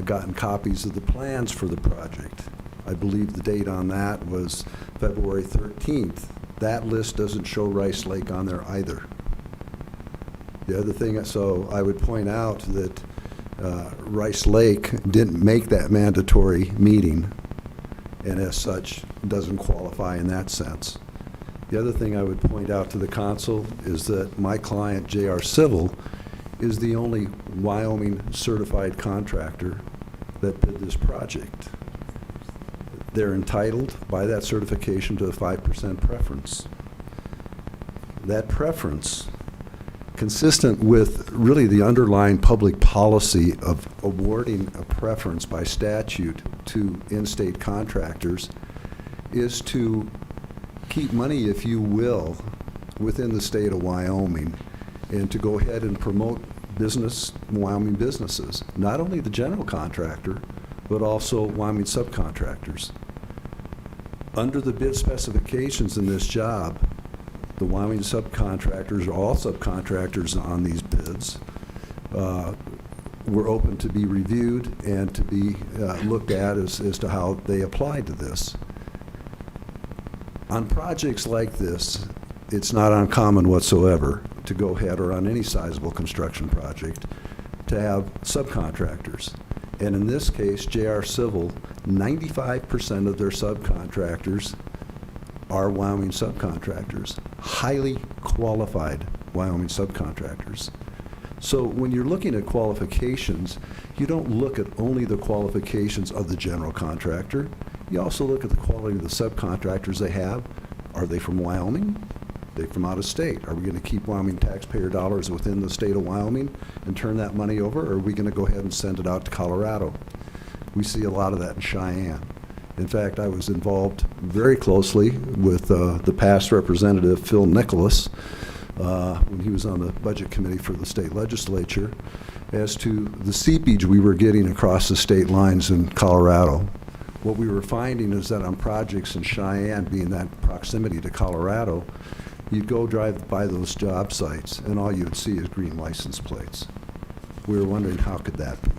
gotten copies of the plans for the project. I believe the date on that was February 13th. That list doesn't show Rice Lake on there either. The other thing, so I would point out that Rice Lake didn't make that mandatory meeting, and as such doesn't qualify in that sense. The other thing I would point out to the council is that my client, J.R. Civil, is the only Wyoming certified contractor that bid this project. They're entitled by that certification to a 5% preference. That preference, consistent with really the underlying public policy of awarding a preference by statute to in-state contractors, is to keep money, if you will, within the state of Wyoming, and to go ahead and promote business, Wyoming businesses, not only the general contractor, but also Wyoming subcontractors. Under the bid specifications in this job, the Wyoming subcontractors, or all subcontractors on these bids, were open to be reviewed and to be looked at as to how they apply to this. On projects like this, it's not uncommon whatsoever to go ahead, or on any sizable construction project, to have subcontractors. And in this case, J.R. Civil, 95% of their subcontractors are Wyoming subcontractors, highly qualified Wyoming subcontractors. So when you're looking at qualifications, you don't look at only the qualifications of the general contractor. You also look at the quality of the subcontractors they have. Are they from Wyoming? Are they from out of state? Are we going to keep Wyoming taxpayer dollars within the state of Wyoming and turn that money over, or are we going to go ahead and send it out to Colorado? We see a lot of that in Cheyenne. In fact, I was involved very closely with the past representative, Phil Nicholas, when he was on the budget committee for the state legislature, as to the seepage we were getting across the state lines in Colorado. What we were finding is that on projects in Cheyenne, being that proximity to Colorado, you'd go drive by those job sites and all you would see is green license plates. We were wondering, how could that be?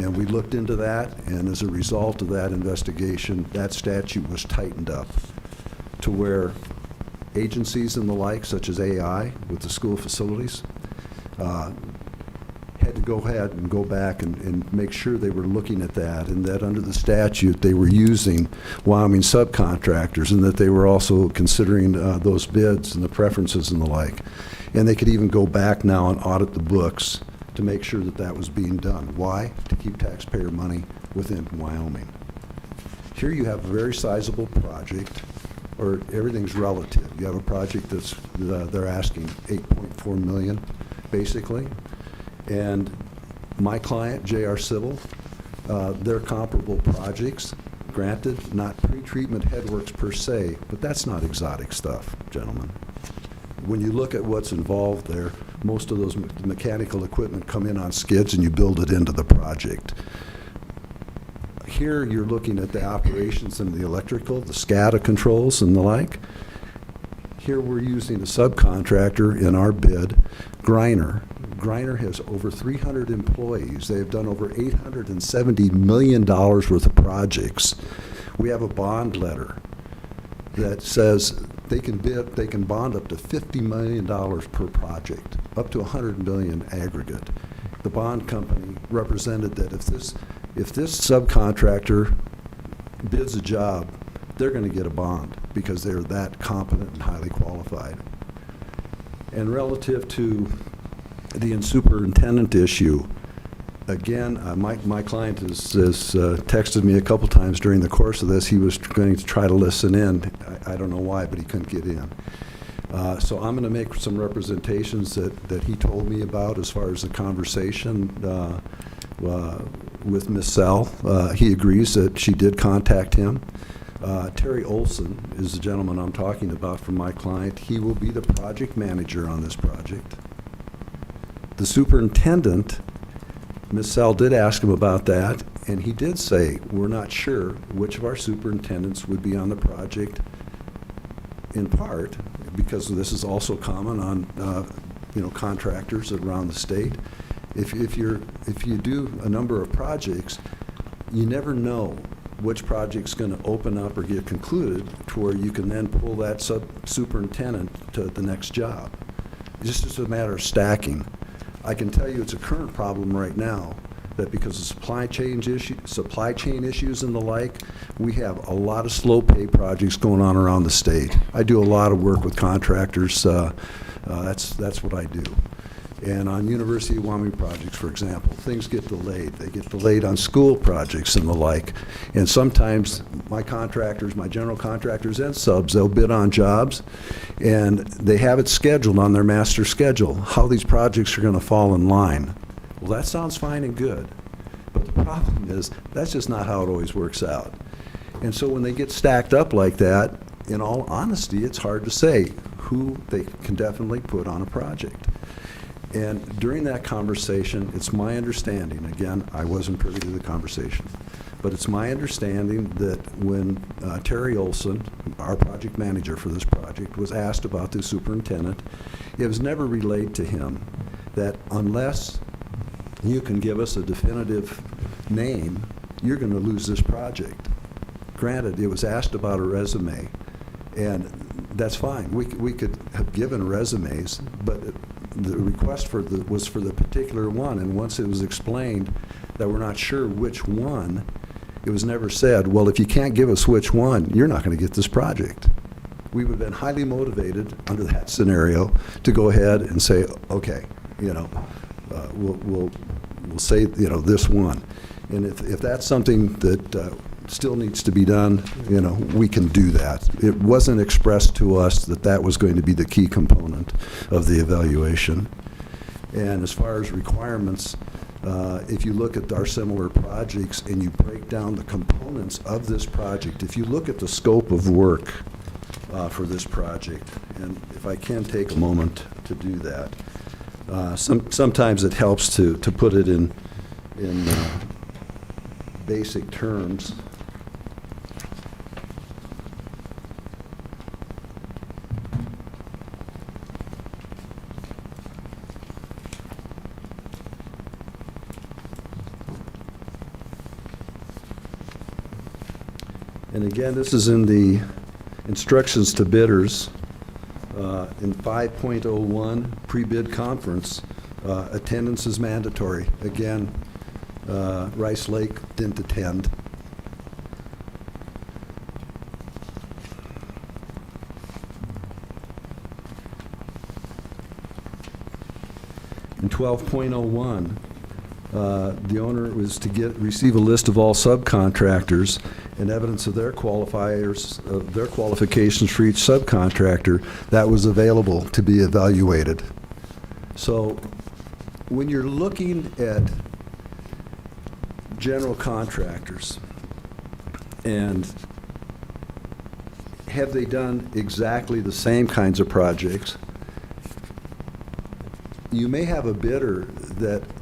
And we looked into that, and as a result of that investigation, that statute was tightened up to where agencies and the like, such as AI with the school facilities, had to go ahead and go back and make sure they were looking at that, and that under the statute they were using Wyoming subcontractors, and that they were also considering those bids and the preferences and the like. And they could even go back now and audit the books to make sure that that was being done. Why? To keep taxpayer money within Wyoming. Here you have a very sizable project or everything's relative. You have a project that's, they're asking 8.4 million, basically. And my client, JR Civil, they're comparable projects. Granted, not pretreatment headworks per se, but that's not exotic stuff, gentlemen. When you look at what's involved there, most of those mechanical equipment come in on skids and you build it into the project. Here you're looking at the operations and the electrical, the SCADA controls and the like. Here we're using a subcontractor in our bid, Griner. Griner has over 300 employees. They have done over $870 million worth of projects. We have a bond letter that says they can bond up to $50 million per project, up to $100 million aggregate. The bond company represented that if this subcontractor bids a job, they're going to get a bond because they're that competent and highly qualified. And relative to the superintendent issue, again, my client has texted me a couple times during the course of this. He was going to try to listen in. I don't know why, but he couldn't get in. So I'm going to make some representations that he told me about as far as the conversation with Ms. Sell. He agrees that she did contact him. Terry Olson is the gentleman I'm talking about from my client. He will be the project manager on this project. The superintendent, Ms. Sell did ask him about that, and he did say, we're not sure which of our superintendents would be on the project, in part because this is also common on contractors around the state. If you do a number of projects, you never know which project's going to open up or get concluded to where you can then pull that superintendent to the next job. It's just a matter of stacking. I can tell you it's a current problem right now that because of supply chain issues and the like, we have a lot of slow pay projects going on around the state. I do a lot of work with contractors. That's what I do. And on University of Wyoming projects, for example, things get delayed. They get delayed on school projects and the like. And sometimes my contractors, my general contractors and subs, they'll bid on jobs and they have it scheduled on their master schedule, how these projects are going to fall in line. Well, that sounds fine and good. But the problem is that's just not how it always works out. And so when they get stacked up like that, in all honesty, it's hard to say who they can definitely put on a project. And during that conversation, it's my understanding, again, I wasn't privy to the conversation, but it's my understanding that when Terry Olson, our project manager for this project, was asked about the superintendent, it was never relayed to him that unless you can give us a definitive name, you're going to lose this project. Granted, it was asked about a resume, and that's fine. We could have given resumes, but the request was for the particular one, and once it was explained that we're not sure which one, it was never said, well, if you can't give us which one, you're not going to get this project. We would have been highly motivated under that scenario to go ahead and say, okay, we'll say, this one. And if that's something that still needs to be done, we can do that. It wasn't expressed to us that that was going to be the key component of the evaluation. And as far as requirements, if you look at our similar projects and you break down the components of this project, if you look at the scope of work for this project, and if I can take a moment to do that, sometimes it helps to put it in basic terms. And again, this is in the instructions to bidders in 5.01 pre-bid conference. Attendance is mandatory. Again, Rice Lake didn't attend. In 12.01, The owner was to receive a list of all subcontractors and evidence of their qualifiers, of their qualifications for each subcontractor that was available to be evaluated. So when you're looking at general contractors and have they done exactly the same kinds of projects, you may have a bidder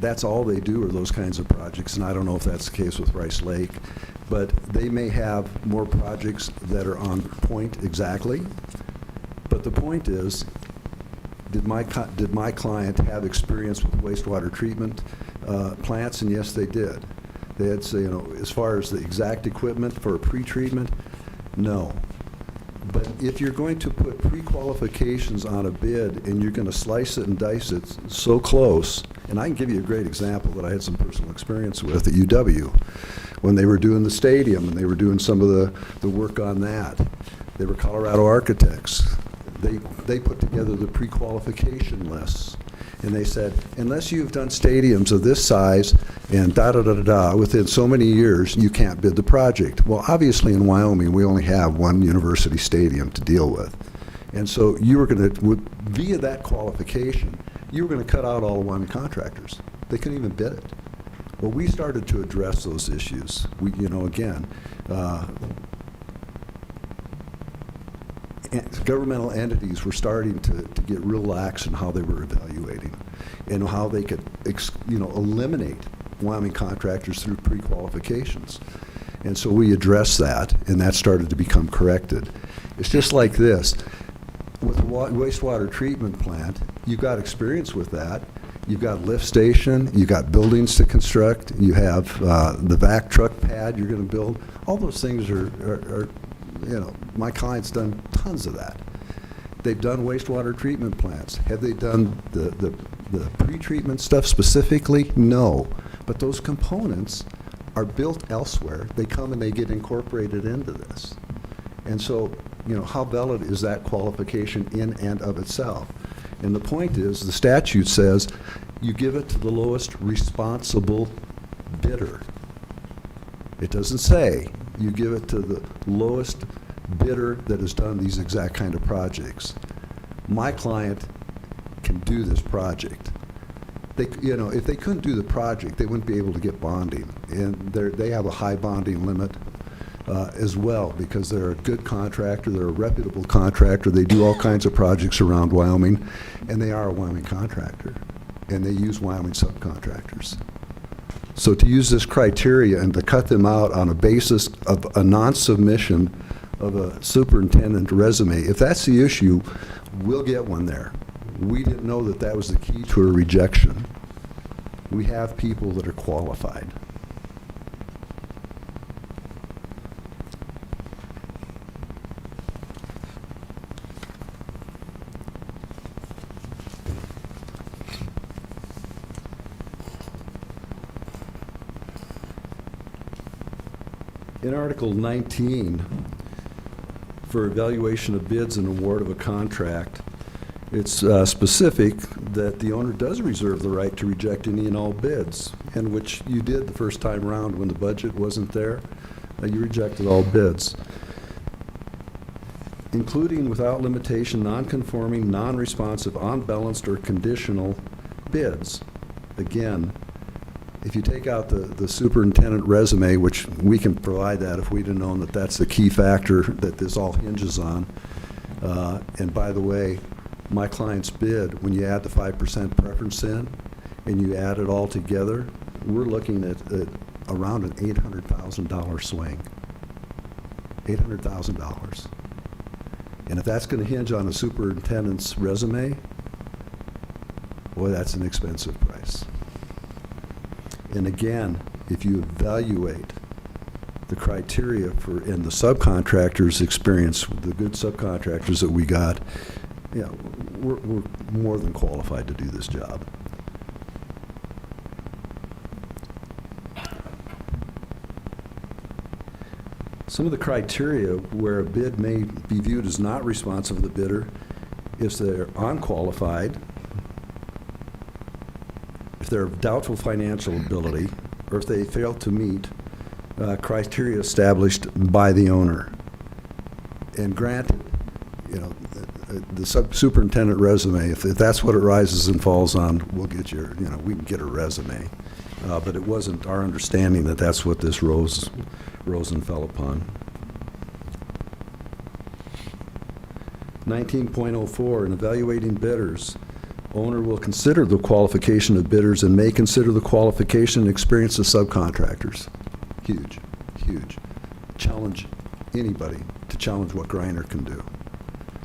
that's all they do are those kinds of projects, and I don't know if that's the case with Rice Lake, but they may have more projects that are on point exactly. But the point is, did my client have experience with wastewater treatment plants? And yes, they did. They had, you know, as far as the exact equipment for pre-treatment, no. But if you're going to put pre-qualifications on a bid and you're going to slice it and dice it so close, and I can give you a great example that I had some personal experience with at UW when they were doing the stadium and they were doing some of the work on that. They were Colorado architects. They put together the pre-qualification lists. And they said, unless you've done stadiums of this size and da-da-da-da-da within so many years, you can't bid the project. Well, obviously in Wyoming, we only have one university stadium to deal with. And so you were going to, via that qualification, you were going to cut out all the Wyoming contractors. They couldn't even bid it. Well, we started to address those issues. We, you know, again, governmental entities were starting to get real lax in how they were evaluating and how they could, eliminate Wyoming contractors through pre-qualifications. And so we addressed that, and that started to become corrected. It's just like this. With a wastewater treatment plant, you've got experience with that. You've got lift station, you've got buildings to construct, you have the vac truck pad you're going to build. All those things are my client's done tons of that. They've done wastewater treatment plants. Have they done the pre-treatment stuff specifically? No. But those components are built elsewhere. They come and they get incorporated into this. And so, how valid is that qualification in and of itself? And the point is, the statute says you give it to the lowest responsible bidder. It doesn't say you give it to the lowest bidder that has done these exact kind of projects. My client can do this project. If they couldn't do the project, they wouldn't be able to get bonding. And they have a high bonding limit as well, because they're a good contractor, they're a reputable contractor, they do all kinds of projects around Wyoming, and they are a Wyoming contractor, and they use Wyoming subcontractors. So to use this criteria and to cut them out on a basis of a non-submission of a superintendent resume, if that's the issue, we'll get one there. We didn't know that that was the key to a rejection. We have people that are qualified. In Article 19, for evaluation of bids and award of a contract, it's specific that the owner does reserve the right to reject any and all bids, and which you did the first time around when the budget wasn't there. You rejected all bids, including without limitation, non-conforming, non-responsive, unbalanced, or conditional bids. Again, if you take out the superintendent resume, which we can provide that if we'd have known that that's the key factor that this all hinges on, and by the way, my client's bid, when you add the 5% preference in and you add it all together, we're looking at around an $800,000 swing. $800,000. And if that's going to hinge on a superintendent's resume, boy, that's an expensive price. And again, if you evaluate the criteria for and the subcontractors' experience, the good subcontractors that we got, we're more than qualified to do this job. Some of the criteria where a bid may be viewed as not responsive to the bidder is they're unqualified, if they're of doubtful financial ability, or if they fail to meet criteria established by the owner. And granted, you know, the superintendent resume, if that's what it rises and falls on, we'll get your, you know, we can get a resume. But it wasn't our understanding that that's what this rose and fell upon. 19.04, in evaluating bidders, owner will consider the qualification of bidders and may consider the qualification and experience of subcontractors. Huge, huge. Challenge anybody to challenge what Griner can do.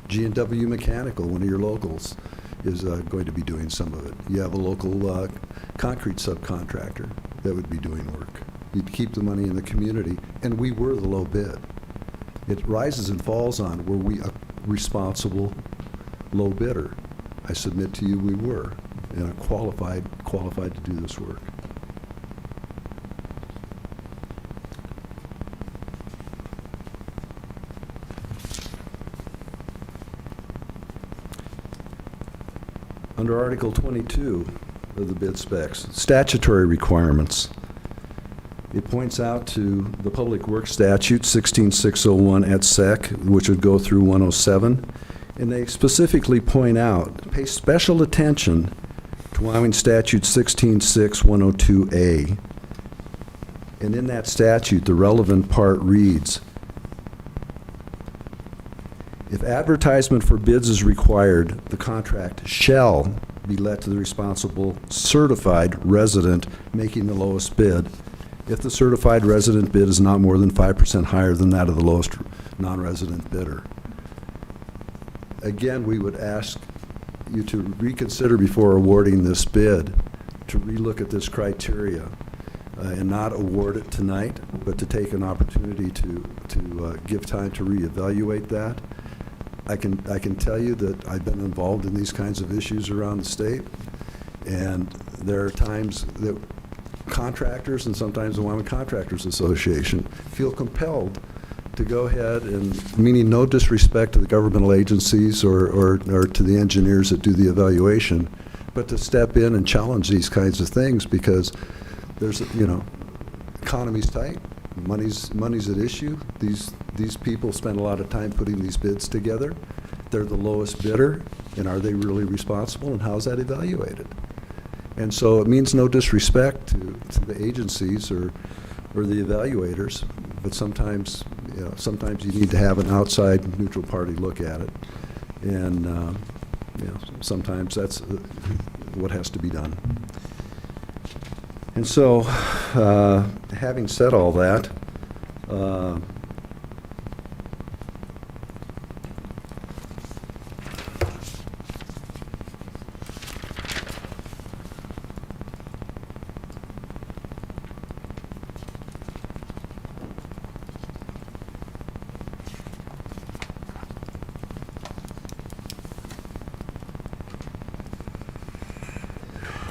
G&W Mechanical, one of your locals, is going to be doing some of it. You have a local concrete subcontractor that would be doing work. You'd keep the money in the community, and we were the low bid. It rises and falls on, were we a responsible low bidder? I submit to you we were, and are qualified to do this work. Under Article 22 of the bid specs, statutory requirements. It points out to the Public Works Statute 16601 et sec, which would go through 107, and they specifically point out, pay special attention to Wyoming Statute 166-102A. And in that statute, the relevant part reads, if advertisement for bids is required, the contract shall be let to the responsible certified resident making the lowest bid if the certified resident bid is not more than 5% higher than that of the lowest non-resident bidder. Again, we would ask you to reconsider before awarding this bid, to relook at this criteria and not award it tonight, but to take an opportunity to give time to reevaluate that. I can tell you that I've been involved in these kinds of issues around the state, and there are times that contractors and sometimes the Wyoming Contractors Association feel compelled to go ahead and, meaning no disrespect to the governmental agencies or to the engineers that do the evaluation, but to step in and challenge these kinds of things because there's, you know, economy's tight, money's at issue. These people spend a lot of time putting these bids together. They're the lowest bidder, and are they really responsible, and how's that evaluated? And so it means no disrespect to the agencies or the evaluators, but sometimes, you know, sometimes you need to have an outside neutral party look at it. And, you know, sometimes that's what has to be done. And so, having said all that,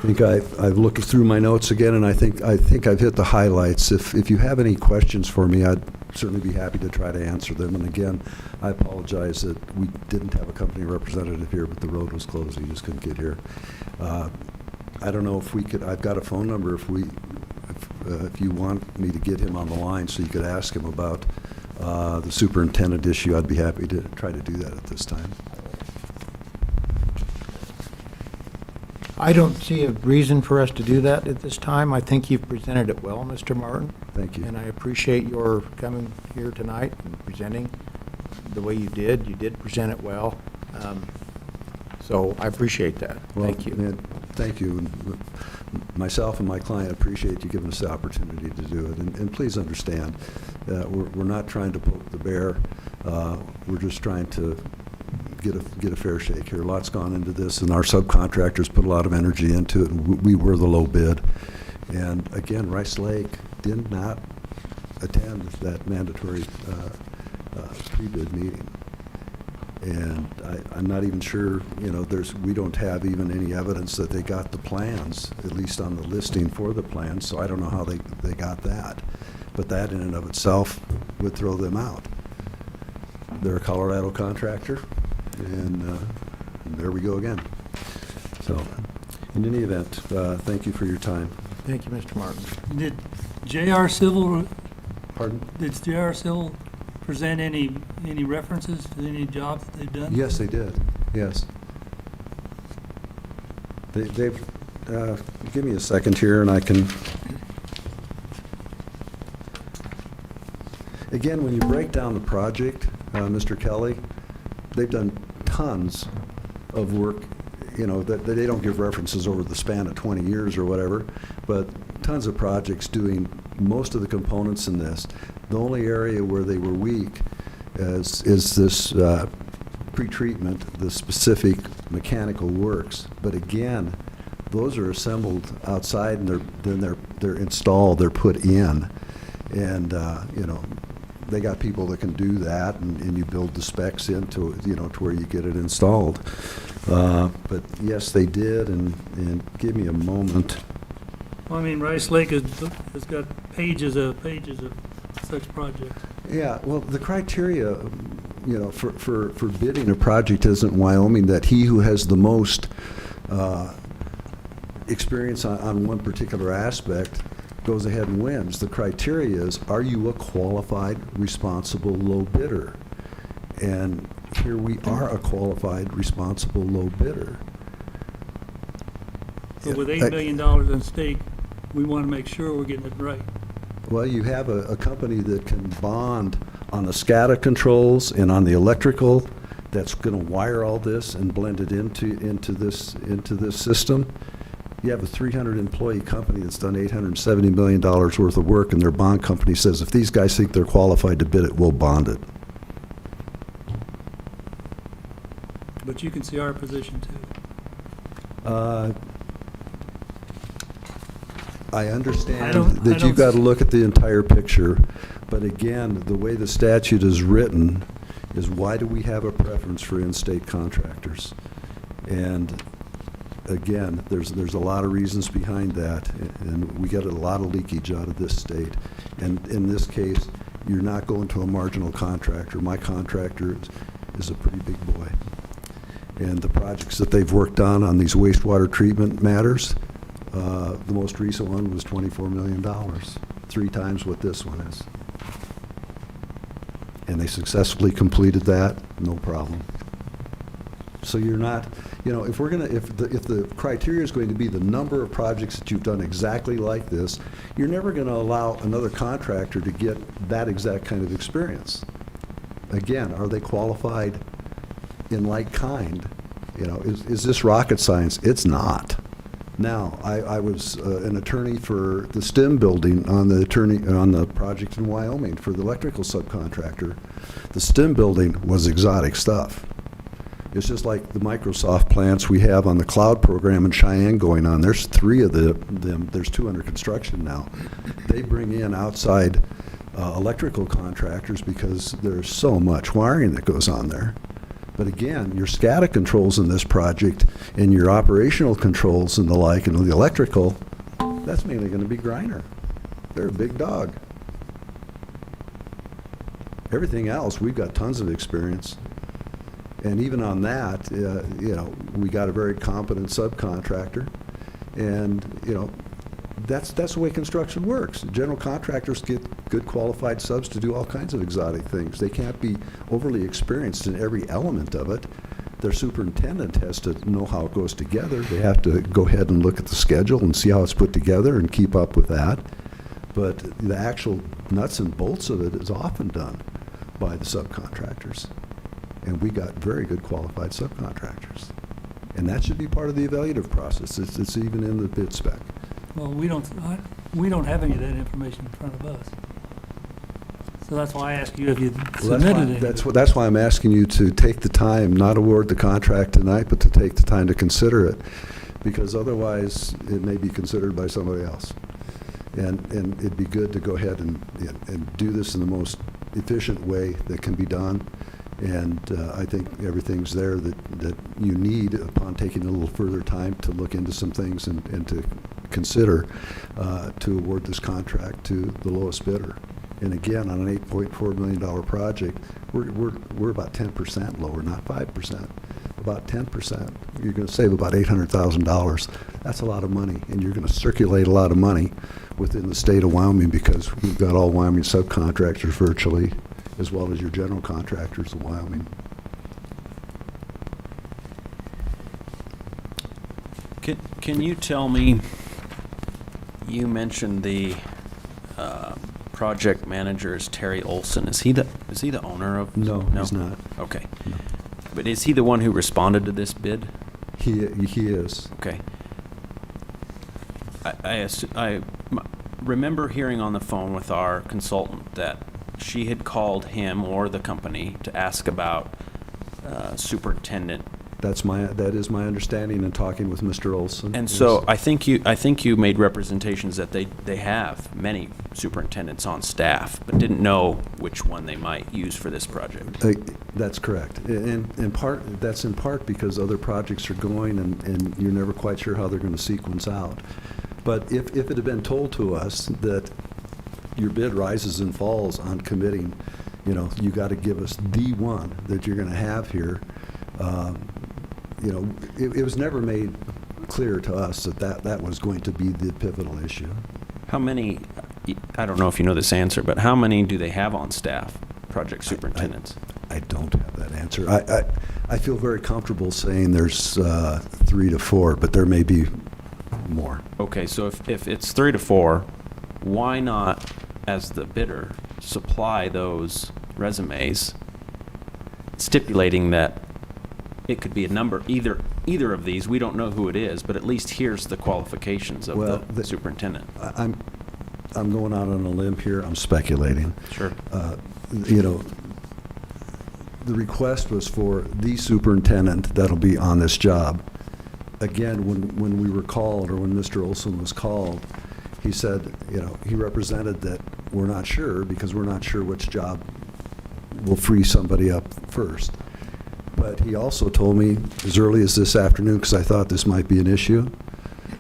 I think I've looked through my notes again, and I think I've hit the highlights. If you have any questions for me, I'd certainly be happy to try to answer them. And again, I apologize that we didn't have a company representative here, but the road was closed, so you just couldn't get here. I don't know if we could. I've got a phone number. If you want me to get him on the line, so you could ask him about the superintendent issue, I'd be happy to try to do that at this time. I don't see a reason for us to do that at this time. I think you've presented it well, Mr. Martin. Thank you. And I appreciate your coming here tonight and presenting the way you did. You did present it well. So I appreciate that. Well, Thank you. Thank you. And myself and my client appreciate you giving us the opportunity to do it. And please understand, we're not trying to poke the bear. We're just trying to get a fair shake here. A lot's gone into this, and our subcontractors put a lot of energy into it, and we were the low bid. And again, Rice Lake did not attend that mandatory pre-bid meeting. And I'm not even sure, you know, we don't have even any evidence that they got the plans, at least on the listing for the plans, so I don't know how they got that. But that in and of itself would throw them out. They're a Colorado contractor, and there we go again. So In any event, thank you for your time. Thank you, Mr. Martin. Did J.R. Civil, Pardon? did J.R. Civil present any references to any jobs that they've done? Yes, they did. Yes. They've, give me a second here and I can. Again, when you break down the project, Mr. Kelly, they've done tons of work, you know, that they don't give references over the span of 20 years or whatever, but tons of projects doing most of the components in this. The only area where they were weak is this pretreatment, the specific mechanical works. But again, those are assembled outside and they're installed, they're put in. And, you know, they got people that can do that, and you build the specs into, you know, to where you get it installed. But yes, they did, and give me a moment. Well, I mean, Rice Lake has got pages of such projects. Yeah, well, the criteria, you know, for bidding a project isn't Wyoming that he who has the most experience on one particular aspect goes ahead and wins. The criteria is, are you a qualified, responsible low bidder? And here we are a qualified, responsible low bidder. But with $8 million at stake, we want to make sure we're getting it right. Well, you have a company that can bond on the SCADA controls and on the electrical that's going to wire all this and blend it into this system. You have a 300-employee company that's done $870 million worth of work, and their bond company says, if these guys think they're qualified to bid it, we'll bond it. But you can see our position too. I understand I don't that you've got to look at the entire picture, but again, the way the statute is written is, why do we have a preference for in-state contractors? And again, there's a lot of reasons behind that, and we get a lot of leakage out of this state. And in this case, you're not going to a marginal contractor. My contractor is a pretty big boy. And the projects that they've worked on these wastewater treatment matters, the most recent one was $24 million, 3 times what this one is. And they successfully completed that, no problem. So you're not, you know, if the criteria is going to be the number of projects that you've done exactly like this, you're never going to allow another contractor to get that exact kind of experience. Again, are they qualified in like kind? You know, is this rocket science? It's not. Now, I was an attorney for the STEM building on the project in Wyoming for the electrical subcontractor. The STEM building was exotic stuff. It's just like the Microsoft plants we have on the cloud program in Cheyenne going on. There's 3 of them. There's 2 under construction now. They bring in outside electrical contractors because there's so much wiring that goes on there. But again, your SCADA controls in this project and your operational controls and the like, and the electrical, that's mainly going to be Griner. They're a big dog. Everything else, we've got tons of experience. And even on that, you know, we got a very competent subcontractor. And, you know, that's the way construction works. General contractors get good qualified subs to do all kinds of exotic things. They can't be overly experienced in every element of it. Their superintendent has to know how it goes together. They have to go ahead and look at the schedule and see how it's put together and keep up with that. But the actual nuts and bolts of it is often done by the subcontractors. And we got very good qualified subcontractors. And that should be part of the evaluative process. It's even in the bid spec. Well, we don't have any of that information in front of us. So that's why I asked you if you submitted it. That's why I'm asking you to take the time, not award the contract tonight, but to take the time to consider it, because otherwise it may be considered by somebody else. And it'd be good to go ahead and do this in the most efficient way that can be done. And I think everything's there that you need upon taking a little further time to look into some things and to consider to award this contract to the lowest bidder. And again, on an $8.4 million project, we're about 10% lower, not 5%. about 10%. You're going to save about $800,000. That's a lot of money, and you're going to circulate a lot of money within the state of Wyoming because we've got all Wyoming subcontractors virtually, as well as your general contractors in Wyoming. Can you tell me, you mentioned the project manager is Terry Olson. Is he the owner of? No, he's not. Okay. No. But is he the one who responded to this bid? He is. Okay. I remember hearing on the phone with our consultant that she had called him or the company to ask about superintendent. That is my understanding in talking with Mr. Olson. And yes. so I think you made representations that they have many superintendents on staff, but didn't know which one they might use for this project. That's correct. And that's in part because other projects are going and you're never quite sure how they're going to sequence out. But if it had been told to us that your bid rises and falls on committing, you got to give us the one that you're going to have here, it was never made clear to us that was going to be the pivotal issue. How many, I don't know if you know this answer, but how many do they have on staff, project superintendents? I don't have that answer. I feel very comfortable saying there's 3 to 4, but there may be more. Okay, so if it's 3 to 4, why not, as the bidder, supply those resumes, stipulating that it could be a number, either of these, we don't know who it is, but at least here's the qualifications of the superintendent. I'm going out on a limb here. I'm speculating. Sure. The request was for the superintendent that'll be on this job. Again, when we were called, or when Mr. Olson was called, he said, he represented that we're not sure because we're not sure which job will free somebody up first. But he also told me as early as this afternoon, because I thought this might be an issue,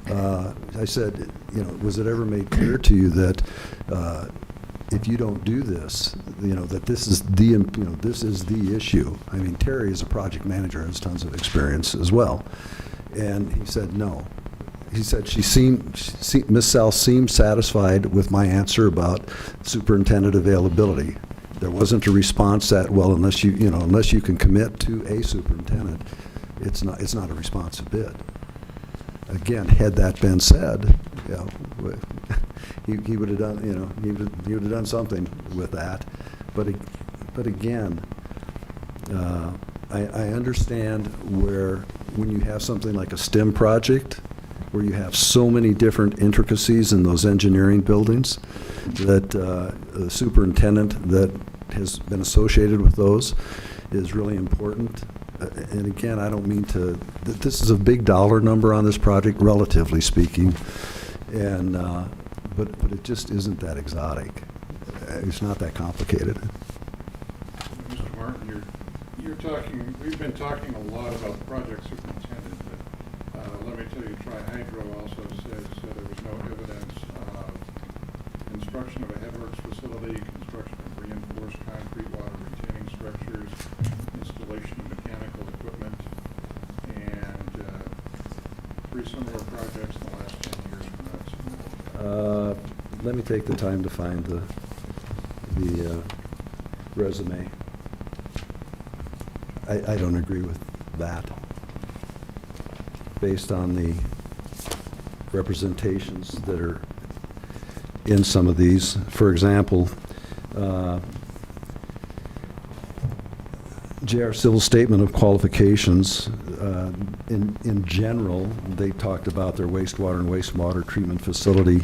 I said, was it ever made clear to you that if you don't do this, that this is the issue? I mean, Terry is a project manager, has tons of experience as well. And he said no. He said Miss Sal seemed satisfied with my answer about superintendent availability. There wasn't a response that, well, unless you can commit to a superintendent, it's not a responsive bid. Again, had that been said, he would have done, he would have done something with that. But again, I understand where when you have something like a STEM project, where you have so many different intricacies in those engineering buildings, that the superintendent that has been associated with those is really important. And again, I don't mean to, this is a big dollar number on this project, relatively speaking, and but it just isn't that exotic. It's not that complicated. Mr. Martin, you're talking, we've been talking a lot about the project superintendent, but let me tell you, Tri-Hydro also says there was no evidence of construction of a headworks facility, construction of reinforced concrete water retaining structures, installation of mechanical equipment, and 3 similar projects in the last 10 years from that. Let me take the time to find the resume. I don't agree with that, based on the representations that are in some of these. For example, JR Civil Statement of Qualifications, in general, they talked about their wastewater and wastewater treatment facility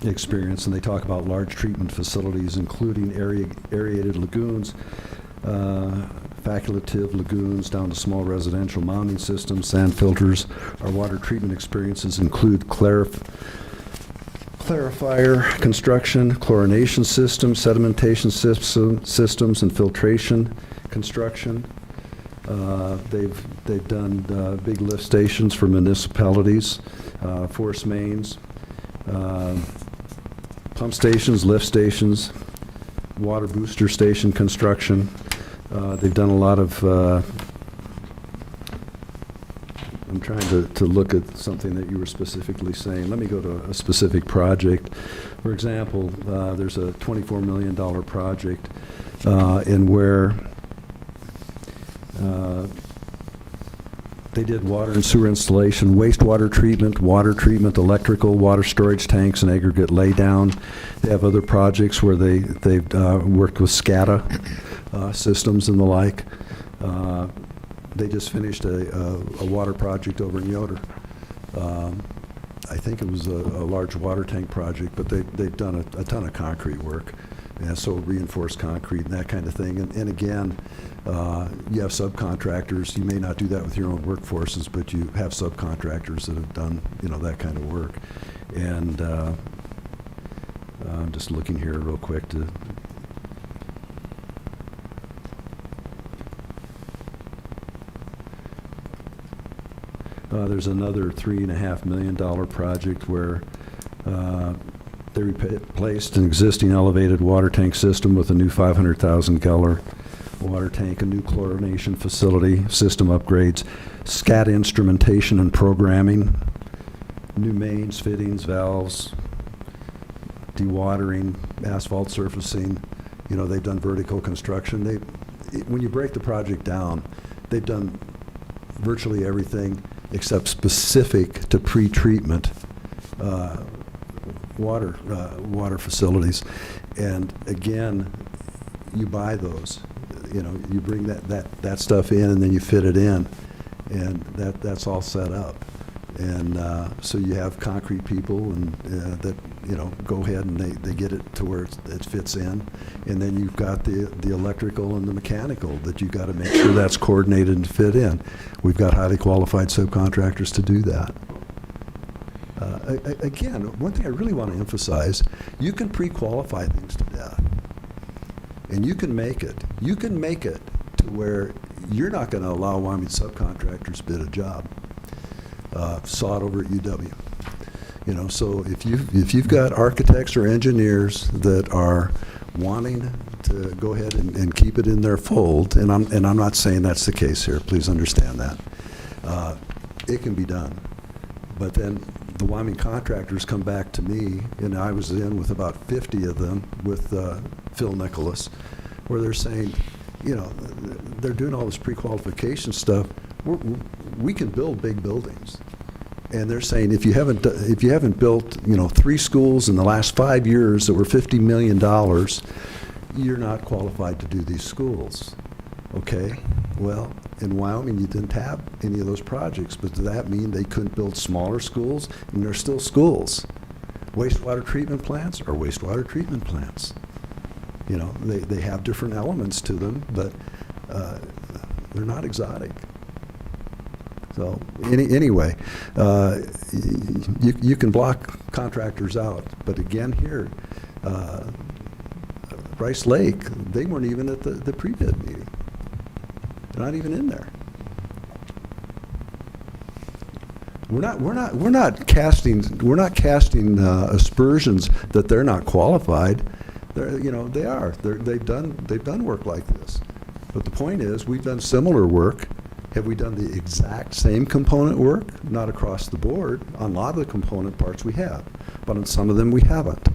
experience, and they talk about large treatment facilities, including aerated lagoons, facultative lagoons down to small residential mounting systems, sand filters. Our water treatment experiences include clarifier construction, chlorination systems, sedimentation systems, and filtration construction. They've done big lift stations for municipalities, force mains, pump stations, lift stations, water booster station construction. They've done a lot of I'm trying to look at something that you were specifically saying. Let me go to a specific project. For example, there's a $24 million project in where they did water and sewer installation, wastewater treatment, electrical, water storage tanks, and aggregate laydown. They have other projects where they've worked with SCADA systems and the like. They just finished a water project over in Yoder. I think it was a large water tank project, but they've done a ton of concrete work, and so reinforced concrete and that kind of thing. And again, you have subcontractors. You may not do that with your own workforces, but you have subcontractors that have done that kind of work. And I'm just looking here real quick to. There's another $3.5 million project where they replaced an existing elevated water tank system with a new 500,000 gallon water tank, a new chlorination facility, system upgrades, SCADA instrumentation and programming, new mains, fittings, valves, dewatering, asphalt surfacing. They've done vertical construction. When you break the project down, they've done virtually everything except specific to pre-treatment water facilities. And again, you buy those. You bring that stuff in and then you fit it in, and that's all set up. And so you have concrete people and that go ahead and they get it to where it fits in, and then you've got the electrical and the mechanical that you've got to make sure that's coordinated and fit in. We've got highly qualified subcontractors to do that. Again, one thing I really want to emphasize: you can pre-qualify things to death, and you can make it. You can make it to where you're not going to allow Wyoming subcontractors bid a job. Saw it over at UW. So if you've got architects or engineers that are wanting to go ahead and keep it in their fold, and I'm not saying that's the case here. Please understand that. It can be done, but then the Wyoming contractors come back to me, and I was in with about 50 of them with Phil Nicholas, where they're saying, they're doing all this pre-qualification stuff. We can build big buildings. And they're saying if you haven't built 3 schools in the last 5 years that were $50 million, you're not qualified to do these schools. Okay, well, in Wyoming you didn't have any of those projects, but does that mean they couldn't build smaller schools? And they're still schools. Wastewater treatment plants are wastewater treatment plants. They have different elements to them, but they're not exotic. So anyway, you can block contractors out, but again here, Rice Lake, they weren't even at the pre-bid meeting. They're not even in there. We're not casting aspersions that they're not qualified. They are. They've done work like this. But the point is, we've done similar work. Have we done the exact same component work? Not across the board. On a lot of the component parts we have, but on some of them we haven't.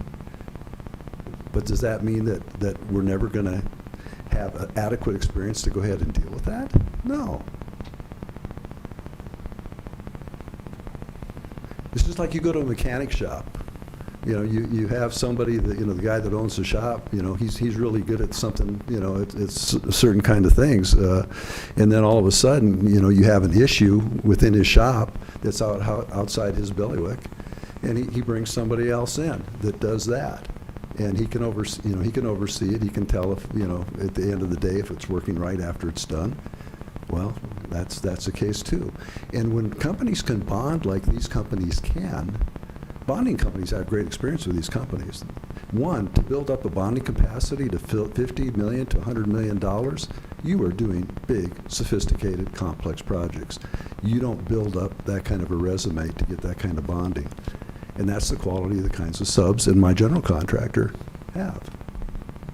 But does that mean that we're never going to have an adequate experience to go ahead and deal with that? No. It's just like you go to a mechanic shop. You have somebody that, the guy that owns the shop, he's really good at something, it's certain kind of things. And then all of a sudden, you have an issue within his shop that's outside his bailiwick, and he brings somebody else in that does that. And he can oversee it. He can tell if, at the end of the day, if it's working right after it's done. Well, that's the case too. And when companies can bond like these companies can, bonding companies have great experience with these companies. One, to build up a bonding capacity to $50 million to $100 million, you are doing big, sophisticated, complex projects. You don't build up that kind of a resume to get that kind of bonding. And that's the quality of the kinds of subs that my general contractor have.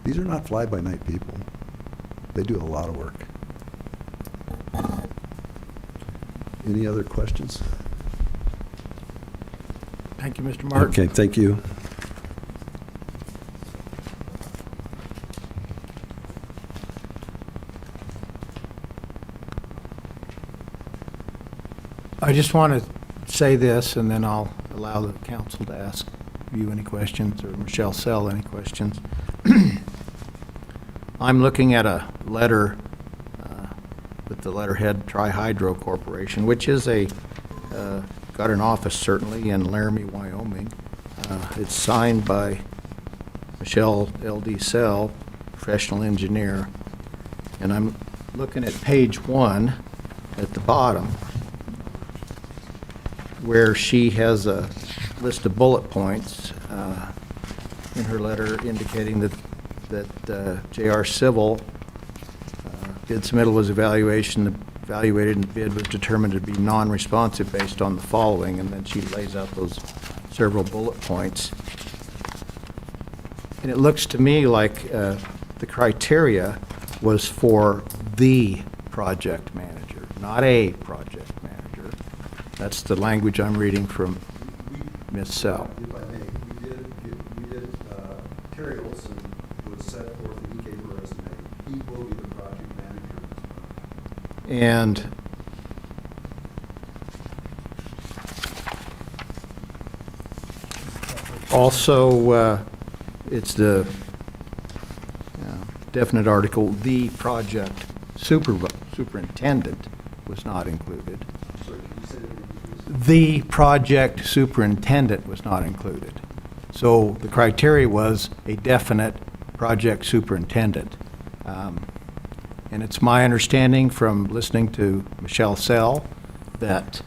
These are not fly-by-night people. They do a lot of work. Any other questions? Thank you, Mr. Martin. Okay, thank you. I just want to say this, and then I'll allow the council to ask you any questions, or Michelle Sell any questions. I'm looking at a letter with the letterhead Tri-Hydro Corporation, which is got an office certainly in Laramie, Wyoming. It's signed by Michelle L.D. Sell, professional engineer. And I'm looking at page 1 at the bottom, where she has a list of bullet points in her letter indicating that J.R. Civil bid submittal was evaluated and the bid was determined to be non-responsive based on the following, and then she lays out those several bullet points. And it looks to me like the criteria was for the project manager, not a project manager. That's the language I'm reading from Ms. Sell. If I may, we did Terry Olson was set forth and he gave her resume. He will be the project manager. And also, it's the definite article, the project superintendent was not included. Sorry, can you say that again, please? The project superintendent was not included. So the criteria was a definite project superintendent. And it's my understanding from listening to Michelle Sell that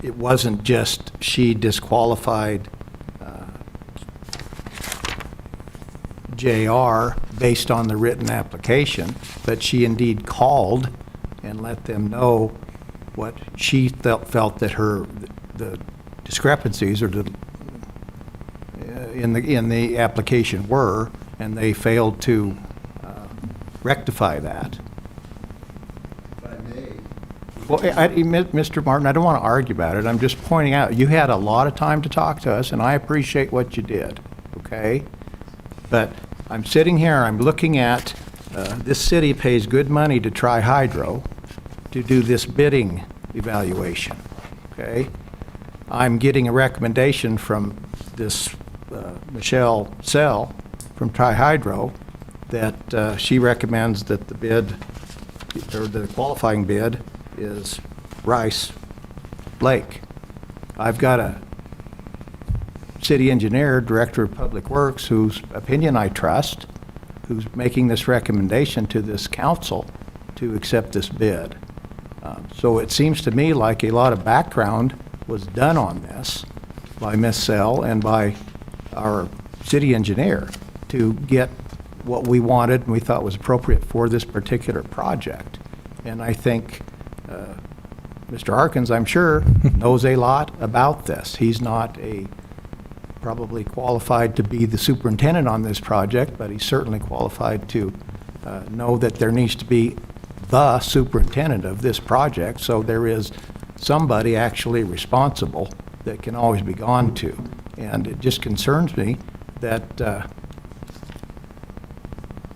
it wasn't just she disqualified JR based on the written application, but she indeed called and let them know what she felt that the discrepancies or in the application were, and they failed to rectify that. If I may. Well, Mr. Martin, I don't want to argue about it. I'm just pointing out, you had a lot of time to talk to us, and I appreciate what you did, okay? But I'm sitting here, I'm looking at, this city pays good money to Tri-Hydro to do this bidding evaluation, okay? I'm getting a recommendation from this Michelle Sell from Tri-Hydro that she recommends that the bid, or the qualifying bid, is Rice Lake. I've got a city engineer, director of public works, whose opinion I trust, who's making this recommendation to this council to accept this bid. So it seems to me like a lot of background was done on this by Ms. Sell and by our city engineer to get what we wanted and we thought was appropriate for this particular project. And I think Mr. Harkins, I'm sure, knows a lot about this. He's not probably qualified to be the superintendent on this project, but he's certainly qualified to know that there needs to be the superintendent of this project, so there is somebody actually responsible that can always be gone to. And it just concerns me that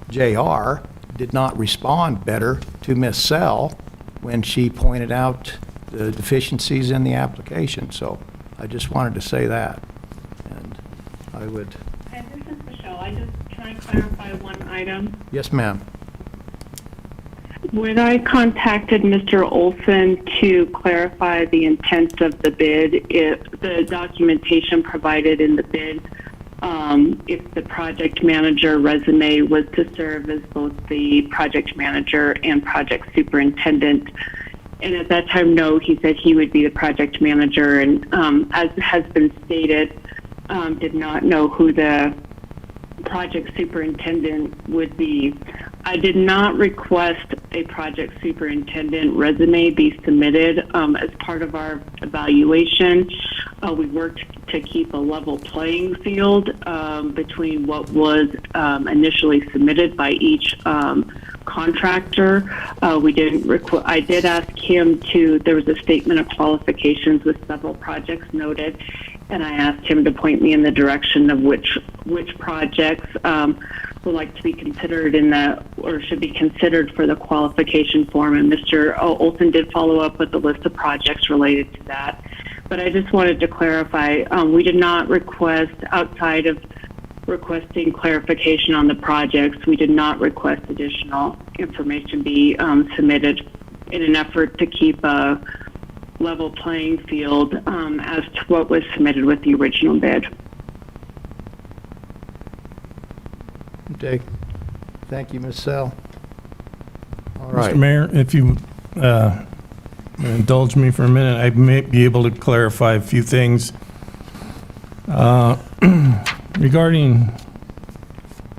JR did not respond better to Ms. Sell when she pointed out the deficiencies in the application. So I just wanted to say that. And I would... And this is Michelle. Can I clarify one item? Yes, ma'am. When I contacted Mr. Olson to clarify the intent of the bid, the documentation provided in the bid, if the project manager resume was to serve as both the project manager and project superintendent. And at that time, no, he said he would be the project manager, and as has been stated, did not know who the project superintendent would be. I did not request a project superintendent resume be submitted as part of our evaluation. We worked to keep a level playing field between what was initially submitted by each contractor. I did ask him there was a statement of qualifications with several projects noted, and I asked him to point me in the direction of which projects would like to be considered or should be considered for the qualification form. And Mr. Olson did follow up with a list of projects related to that. But I just wanted to clarify, we did not request, outside of requesting clarification on the projects, we did not request additional information be submitted in an effort to keep a level playing field as to what was submitted with the original bid. Okay. Thank you, Ms. Sell. All right. Mr. Mayor, if you indulge me for a minute, I may be able to clarify a few things. Regarding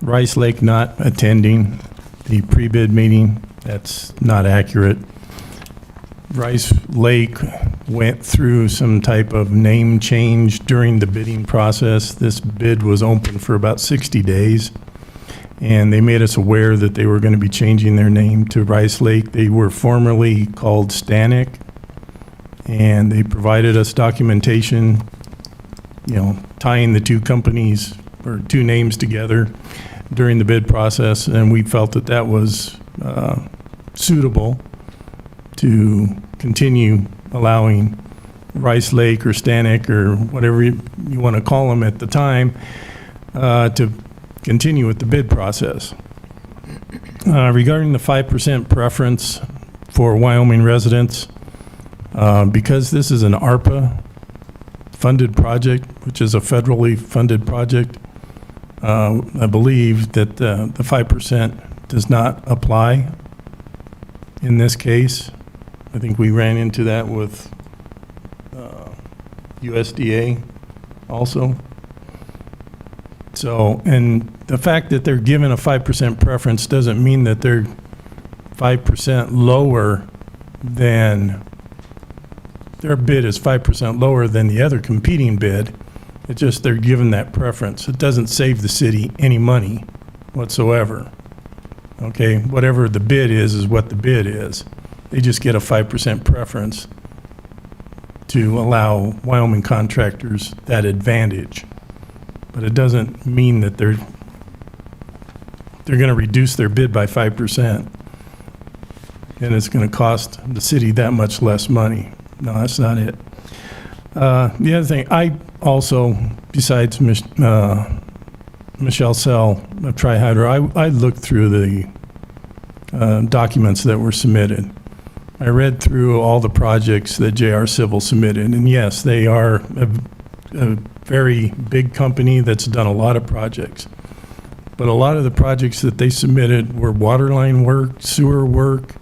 Rice Lake not attending the pre-bid meeting, that's not accurate. Rice Lake went through some type of name change during the bidding process. This bid was open for about 60 days, and they made us aware that they were going to be changing their name to Rice Lake. They were formerly called Stanek, and they provided us documentation, tying the two companies or two names together during the bid process, and we felt that that was suitable to continue allowing Rice Lake or Stanek or whatever you want to call them at the time to continue with the bid process. Regarding the 5% preference for Wyoming residents, because this is an ARPA funded project, which is a federally funded project, I believe that the 5% does not apply in this case. I think we ran into that with USDA also. So, and the fact that they're given a 5% preference doesn't mean that they're 5% lower than, their bid is 5% lower than the other competing bid. It's just they're given that preference. It doesn't save the city any money whatsoever. Okay, whatever the bid is what the bid is. They just get a 5% preference to allow Wyoming contractors that advantage. But it doesn't mean that they're going to reduce their bid by 5%, and it's going to cost the city that much less money. No, that's not it. The other thing, I also, besides Michelle Sell of Tri-Hydro, I looked through the documents that were submitted. I read through all the projects that JR Civil submitted, and yes, they are a very big company that's done a lot of projects. But a lot of the projects that they submitted were water line work, sewer work,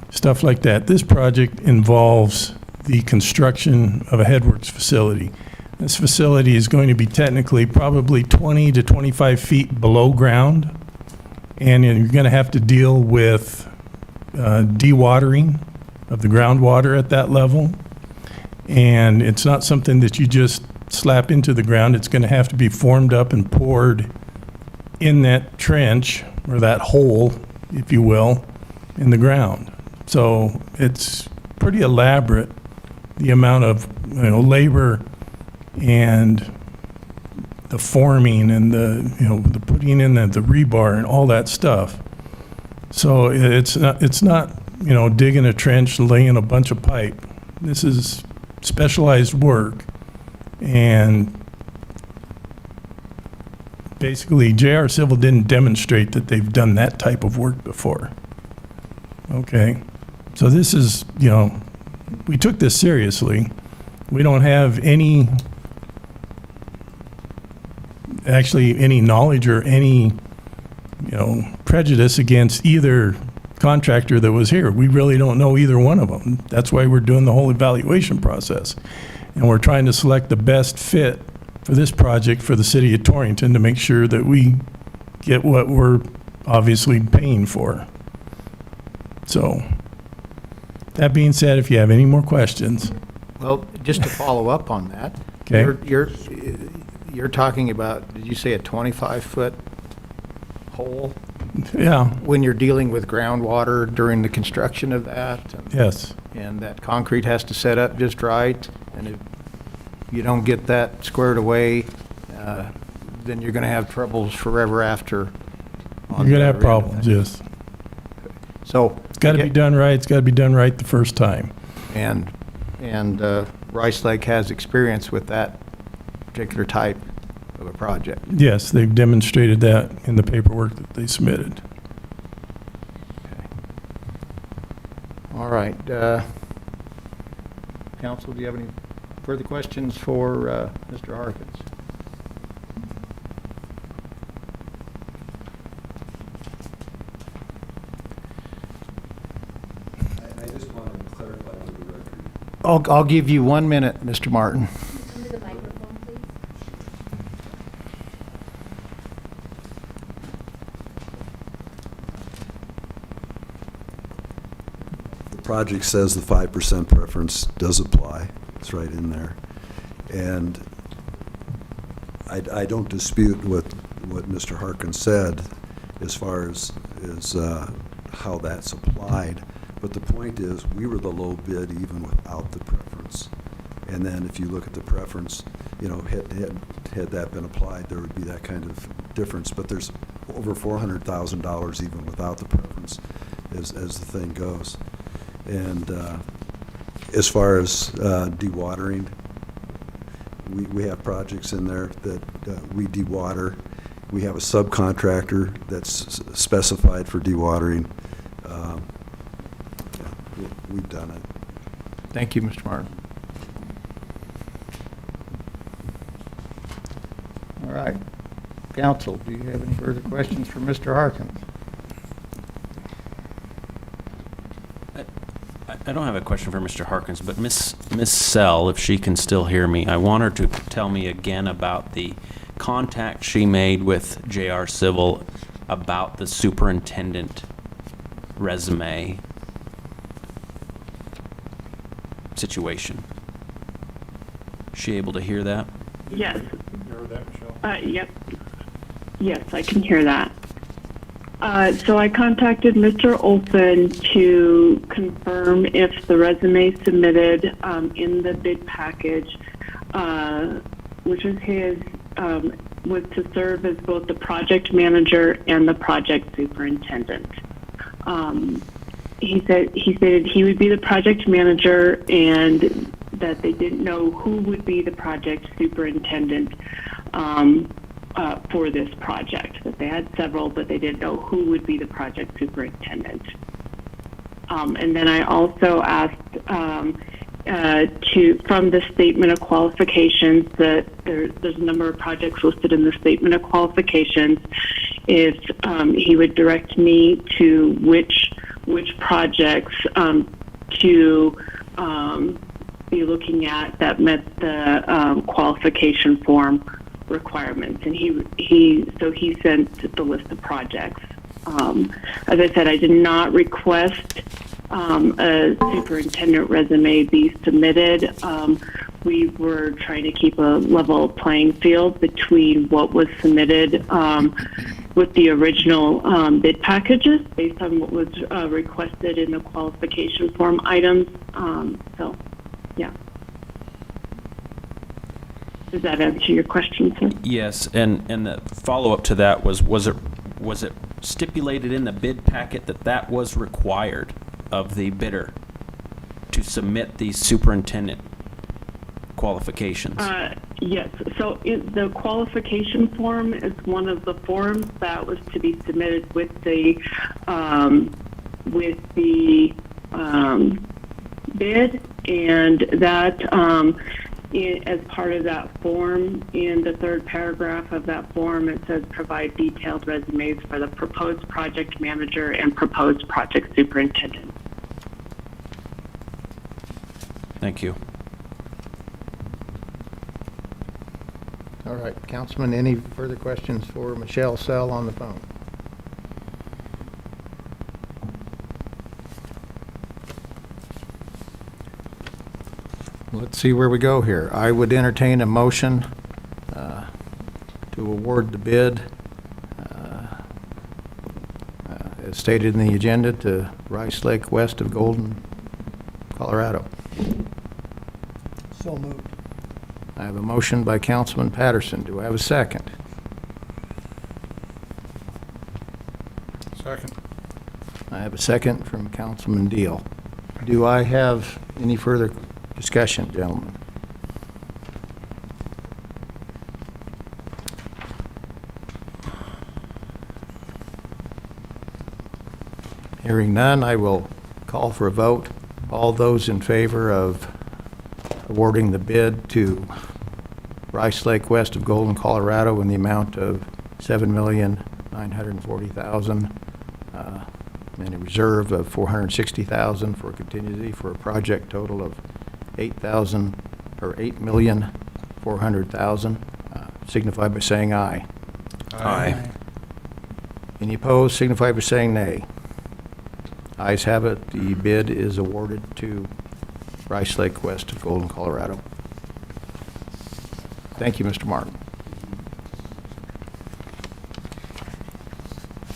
stuff like that. This project involves the construction of a headworks facility. This facility is going to be technically probably 20 to 25 feet below ground, and you're going to have to deal with dewatering of the groundwater at that level. And it's not something that you just slap into the ground. It's going to have to be formed up and poured in that trench, or that hole, if you will, in the ground. So it's pretty elaborate, the amount of labor and the forming and the putting in the rebar and all that stuff. So it's not digging a trench, laying a bunch of pipe. This is specialized work, and basically JR Civil didn't demonstrate that they've done that type of work before. Okay, so this is, we took this seriously. We don't have any knowledge or any, prejudice against either contractor that was here. We really don't know either one of them. That's why we're doing the whole evaluation process. And we're trying to select the best fit for this project for the city of Torrington to make sure that we get what we're obviously paying for. So, that being said, if you have any more questions. Well, just to follow up on that, Okay? You're talking about, did you say a 25-foot hole? Yeah, When you're dealing with groundwater during the construction of that? yes. And that concrete has to set up just right, and if you don't get that squared away, then you're gonna have troubles forever after. on You're the gonna have other end of problems, that. yes. So. It's gotta be done right, it's gotta be done right the first time. And Rice Lake has experience with that particular type of a project. Yes, they've demonstrated that in the paperwork that they submitted. All right. Council, do you have any further questions for Mr. Harkins? I just want to clarify for the record. I'll give you 1 minute, Mr. Martin. Come to the microphone, please. The project says the 5% preference does apply. It's right in there. And I don't dispute what Mr. Harkins said as far as how that's applied. But the point is, we were the low bid even without the preference. And then if you look at the preference, you know, had that been applied, there would be that kind of difference. But there's over $400,000 even without the preference as the thing goes. And as far as dewatering, we have projects in there that we dewater. We have a subcontractor that's specified for dewatering. We've done it. Thank you, Mr. Martin. All right. Council, do you have any further questions for Mr. Harkins? I don't have a question for Mr. Harkins, but Miss Sell, if she can still hear me, I want her to tell me again about the contact she made with JR Civil about the superintendent resume situation. Is she able to hear that? Yes. You heard that, Michelle? Yep. Yes, I can hear that. So I contacted Mr. Olson to confirm if the resume submitted in the bid package, which was his, was to serve as both the project manager and the project superintendent. He stated he would be the project manager and that they didn't know who would be the project superintendent for this project. That they had several, but they didn't know who would be the project superintendent. And then I also asked from the statement of qualifications that there's a number of projects listed in the statement of qualifications, if he would direct me to which projects to be looking at that met the qualification form requirements, and he sent the list of projects. As I said, I did not request a superintendent resume be submitted. We were trying to keep a level playing field between what was submitted with the original bid packages based on what was requested in the qualification form items. So, yeah. Does that answer your question, sir? Yes, and the follow-up to that was it stipulated in the bid packet that was required of the bidder to submit these superintendent qualifications? Yes. So the qualification form is one of the forms that was to be submitted with the bid, and that as part of that form, in the third paragraph of that form, it says provide detailed resumes for the proposed project manager and proposed project superintendent. Thank you. All right, Councilman, any further questions for Michelle Sell on the phone? let's see where we go here. I would entertain a motion to award the bid as stated in the agenda to Rice Lake west of Golden, Colorado. So moved. I have a motion by Councilman Patterson. Do I have a second? Second. I have a second from Councilman Deal. Do I have any further discussion, gentlemen? Hearing none, I will call for a vote. All those in favor of awarding the bid to Rice Lake west of Golden, Colorado in the amount of $7,940,000 and a reserve of $460,000 for contingency for a project total of $8,400,000, signify by saying aye. Aye. Any opposed, signify by saying nay. Ayes have it. The bid is awarded to Rice Lake west of Golden, Colorado. Thank you, Mr. Martin.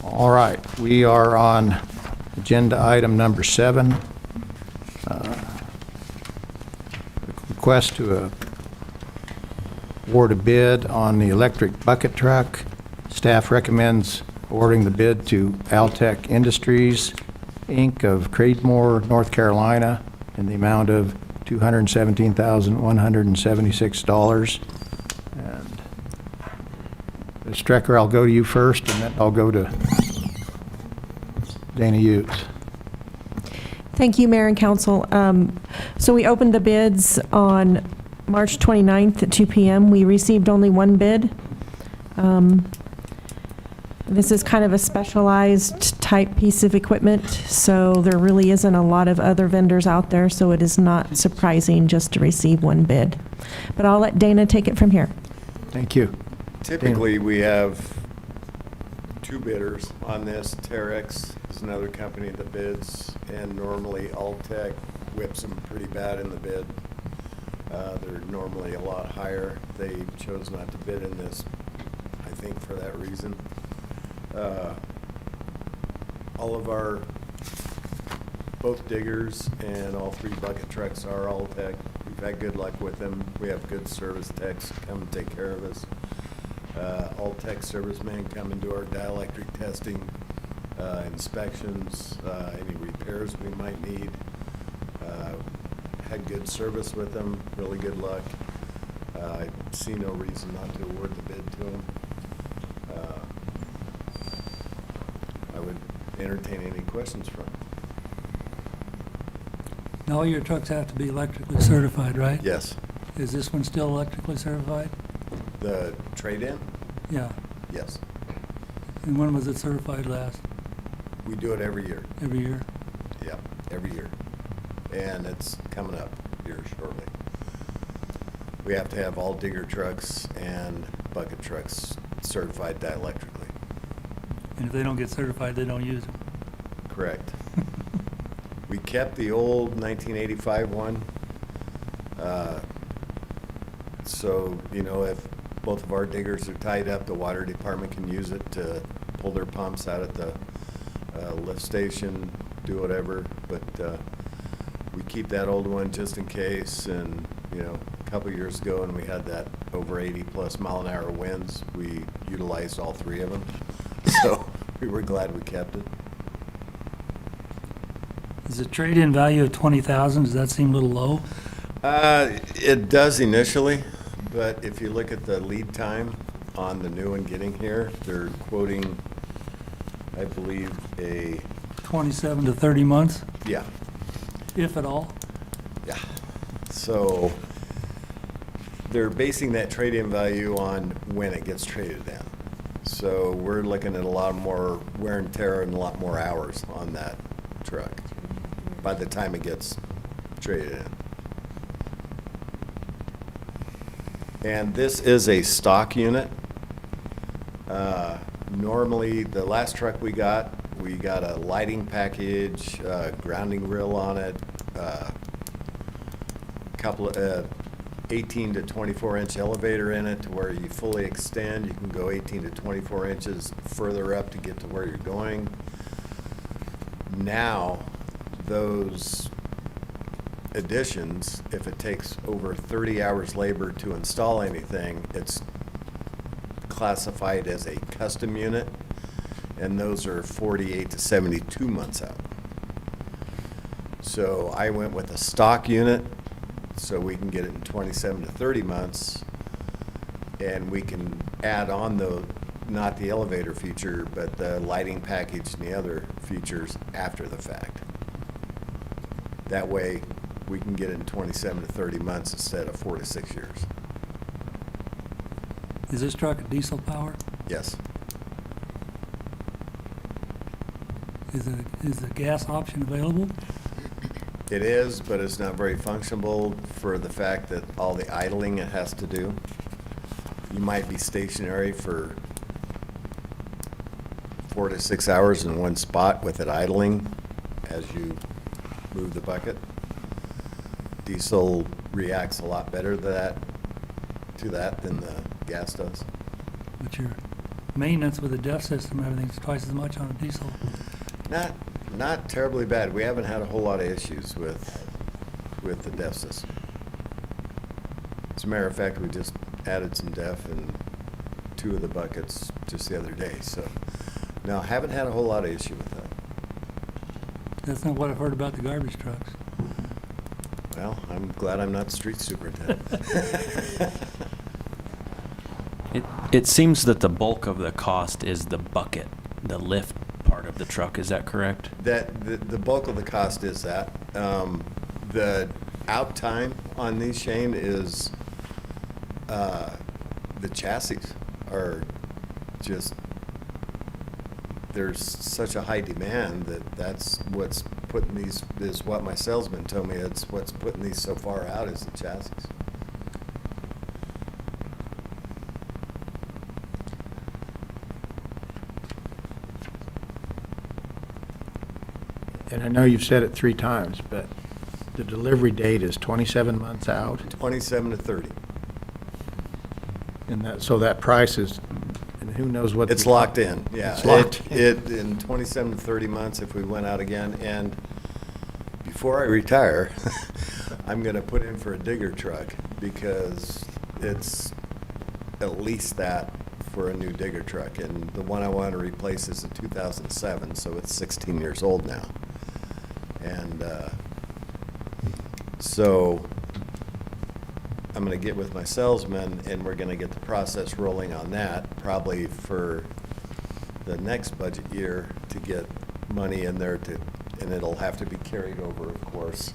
All right, we are on agenda item number 7. Request to award a bid on the electric bucket truck. Staff recommends awarding the bid to Altech Industries, Inc. of Creedmoor, North Carolina, in the amount of $217,176. And Ms. Strecker, I'll go to you first, and then I'll go to Dana Utes. Thank you, Mayor and Council. So we opened the bids on March 29th at 2 p.m. We received only one bid. This is kind of a specialized type piece of equipment, so there really isn't a lot of other vendors out there, so it is not surprising just to receive one bid. But I'll let Dana take it from here. Thank you. Typically, we have 2 bidders on this. Terex is another company that bids, and normally Altech whips them pretty bad in the bid. They're normally a lot higher. They chose not to bid in this, I think, for that reason. All of our, both diggers and all 3 bucket trucks are Altech. We've had good luck with them. We have good service techs come and take care of us. Altech servicemen come and do our dielectric testing, inspections, any repairs we might need. Had good service with them, really good luck. I see no reason not to award the bid to them. I would entertain any questions from them. Now, all your trucks have to be electrically certified, right? Yes. Is this one still electrically certified? The trade-in? Yeah. Yes. And when was it certified last? We do it every year. Every year? Yeah, every year. And it's coming up here shortly. We have to have all digger trucks and bucket trucks certified dielectrically. And if they don't get certified, they don't use them? Correct. We kept the old 1985 one. So, you know, if both of our diggers are tied up, the water department can use it to pull their pumps out at the lift station, do whatever. But we keep that old one just in case. And, you know, a couple years ago when we had that over 80+ mile-an-hour winds, we utilized all 3 of them. So we were glad we kept it. Is the trade-in value of $20,000, does that seem a little low? It does initially, but if you look at the lead time on the new one getting here, they're quoting, I believe, a... 27 to 30 months, Yeah, if at all? yeah. So they're basing that trade-in value on when it gets traded in. So we're looking at a lot more wear and tear and a lot more hours on that truck by the time it gets traded in. And this is a stock unit. Normally, the last truck we got a lighting package, grounding reel on it, couple of 18 to 24-inch elevator in it to where you fully extend. You can go 18 to 24 inches further up to get to where you're going. Now, those additions, if it takes over 30 hours labor to install anything, it's classified as a custom unit, and those are 48 to 72 months out. So I went with a stock unit, so we can get it in 27 to 30 months, and we can add on the, not the elevator feature, but the lighting package and the other features after the fact. That way, we can get it in 27 to 30 months instead of 4 to 6 years. Is this truck a diesel power? Yes. Is the gas option available? It is, but it's not very functional for the fact that all the idling it has to do. You might be stationary for 4 to 6 hours in one spot with it idling as you move the bucket. Diesel reacts a lot better to that than the gas does. But your maintenance with the DEF system, everything's twice as much on a diesel. Not terribly bad. We haven't had a whole lot of issues with the DEF system. As a matter of fact, we just added some DEF in 2 of the buckets just the other day. So, no, haven't had a whole lot of issue with that. That's not what I've heard about the garbage trucks. Well, I'm glad I'm not the street superintendent. It seems that the bulk of the cost is the bucket, the lift part of the truck. Is that correct? The bulk of the cost is that. The out time on these, Shane, is the chassis are just, there's such a high demand that's what's putting these, is what my salesman told me, it's what's putting these so far out is the chassis. And I know you've said it 3 times, but the delivery date is 27 months out. 27 to 30. And that, so that price is, and who knows what. It's locked in, yeah. It's locked It, in 27 to 30 months, if we went out again, and before I retire, I'm gonna put in for a digger truck, because it's at least that for a new digger truck, and the one I want to replace is a 2007, so it's 16 years old now. And so I'm going to get with my salesman, and we're going to get the process rolling on that, probably for the next budget year, to get money in there to, and it'll have to be carried over, of course,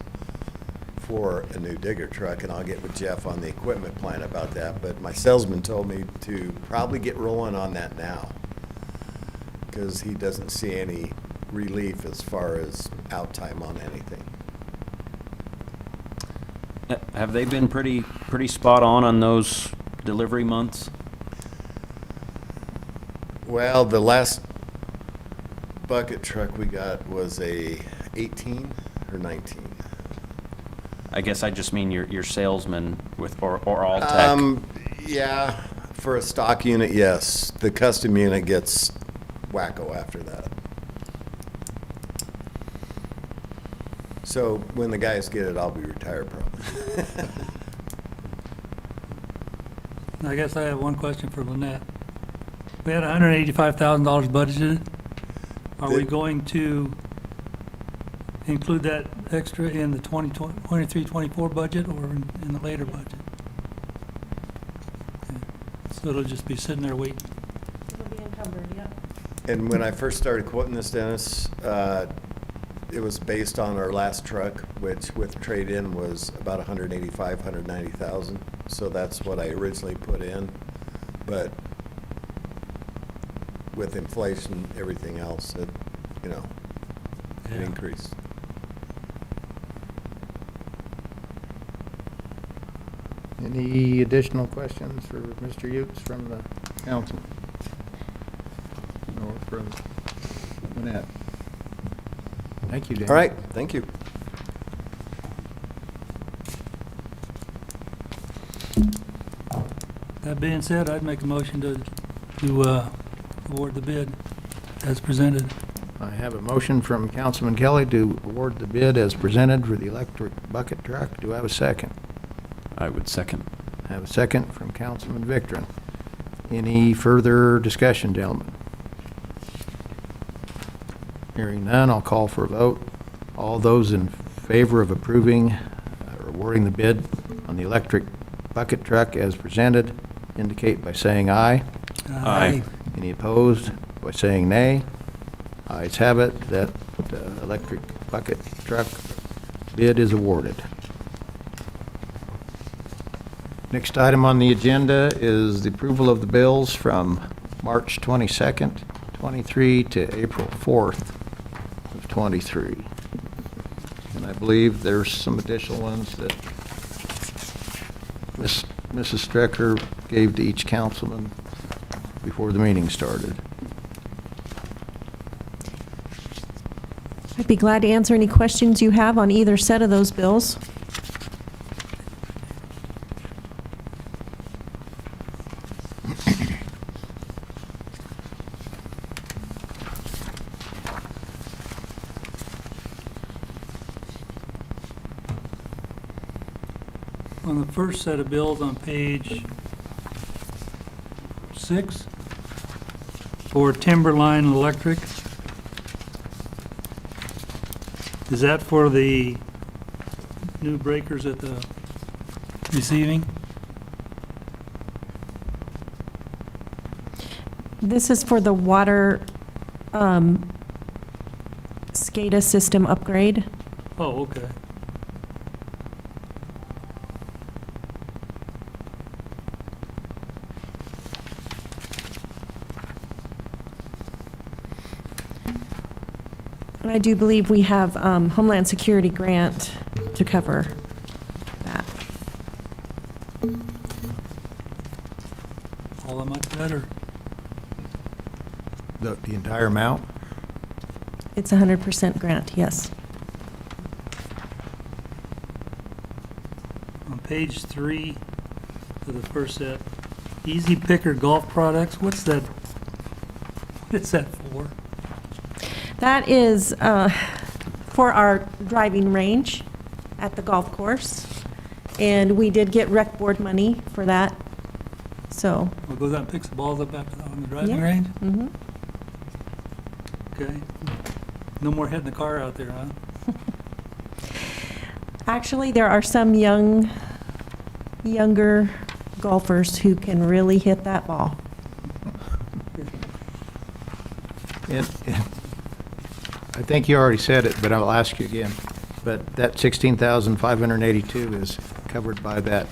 for a new digger truck, and I'll get with Jeff on the equipment plan about that. But my salesman told me to probably get rolling on that now, because he doesn't see any relief as far as out time on anything. Have they been pretty spot on those delivery months? Well, the last bucket truck we got was a 18 or 19. I guess I just mean your salesman with or all tech. Yeah, for a stock unit, yes. The custom unit gets wacko after that. So when the guys get it, I'll be retired probably. I guess I have one question for Lynette. We had $185,000 budgeted. Are we going to include that extra in the 23-24 budget or in the later budget? Okay. So it'll just be sitting there waiting. It'll be encumbered, yep. And when I first started quoting this, Dennis, it was based on our last truck, which with trade-in was about 185, 190,000. So that's what I originally put in. But with inflation, everything else, it, you know, it increased. Any additional questions for Mr. Utes from the council? Or from Lynette? Thank you, Dan. All right, thank you. That being said, I'd make a motion to award the bid as presented. I have a motion from Councilman Kelly to award the bid as presented for the electric bucket truck. Do I have a second? I would second. I have a second from Councilman Victorin. Any further discussion, gentlemen? Hearing none, I'll call for a vote. All those in favor of approving or awarding the bid on the electric bucket truck as presented indicate by saying aye. Aye. Any opposed by saying nay? Ayes have it, that electric bucket truck bid is awarded. Next item on the agenda is the approval of the bills from March 22nd, 23 to April 4th of 23. And I believe there's some additional ones that Mrs. Strecker gave to each councilman before the meeting started. I'd be glad to answer any questions you have on either set of those bills. On the first set of bills on page 6 for Timberline Electric, is that for the new breakers at the receiving? This is for the water SCADA system upgrade. Oh, okay. And I do believe we have Homeland Security grant to cover that. All that much better. The entire amount? It's 100% grant, yes. On page 3 of the first set, Easy Picker Golf Products, what's that? What is that for? That is for our driving range at the golf course. And we did get rec board money for that, so. Well, goes out and picks the balls up after on the driving Yeah. range? Mm-hmm. Okay. No more hitting the car out there, huh? Actually, there are some younger golfers who can really hit that ball. I think you already said it, but I'll ask you again. But that $16,582 is covered by that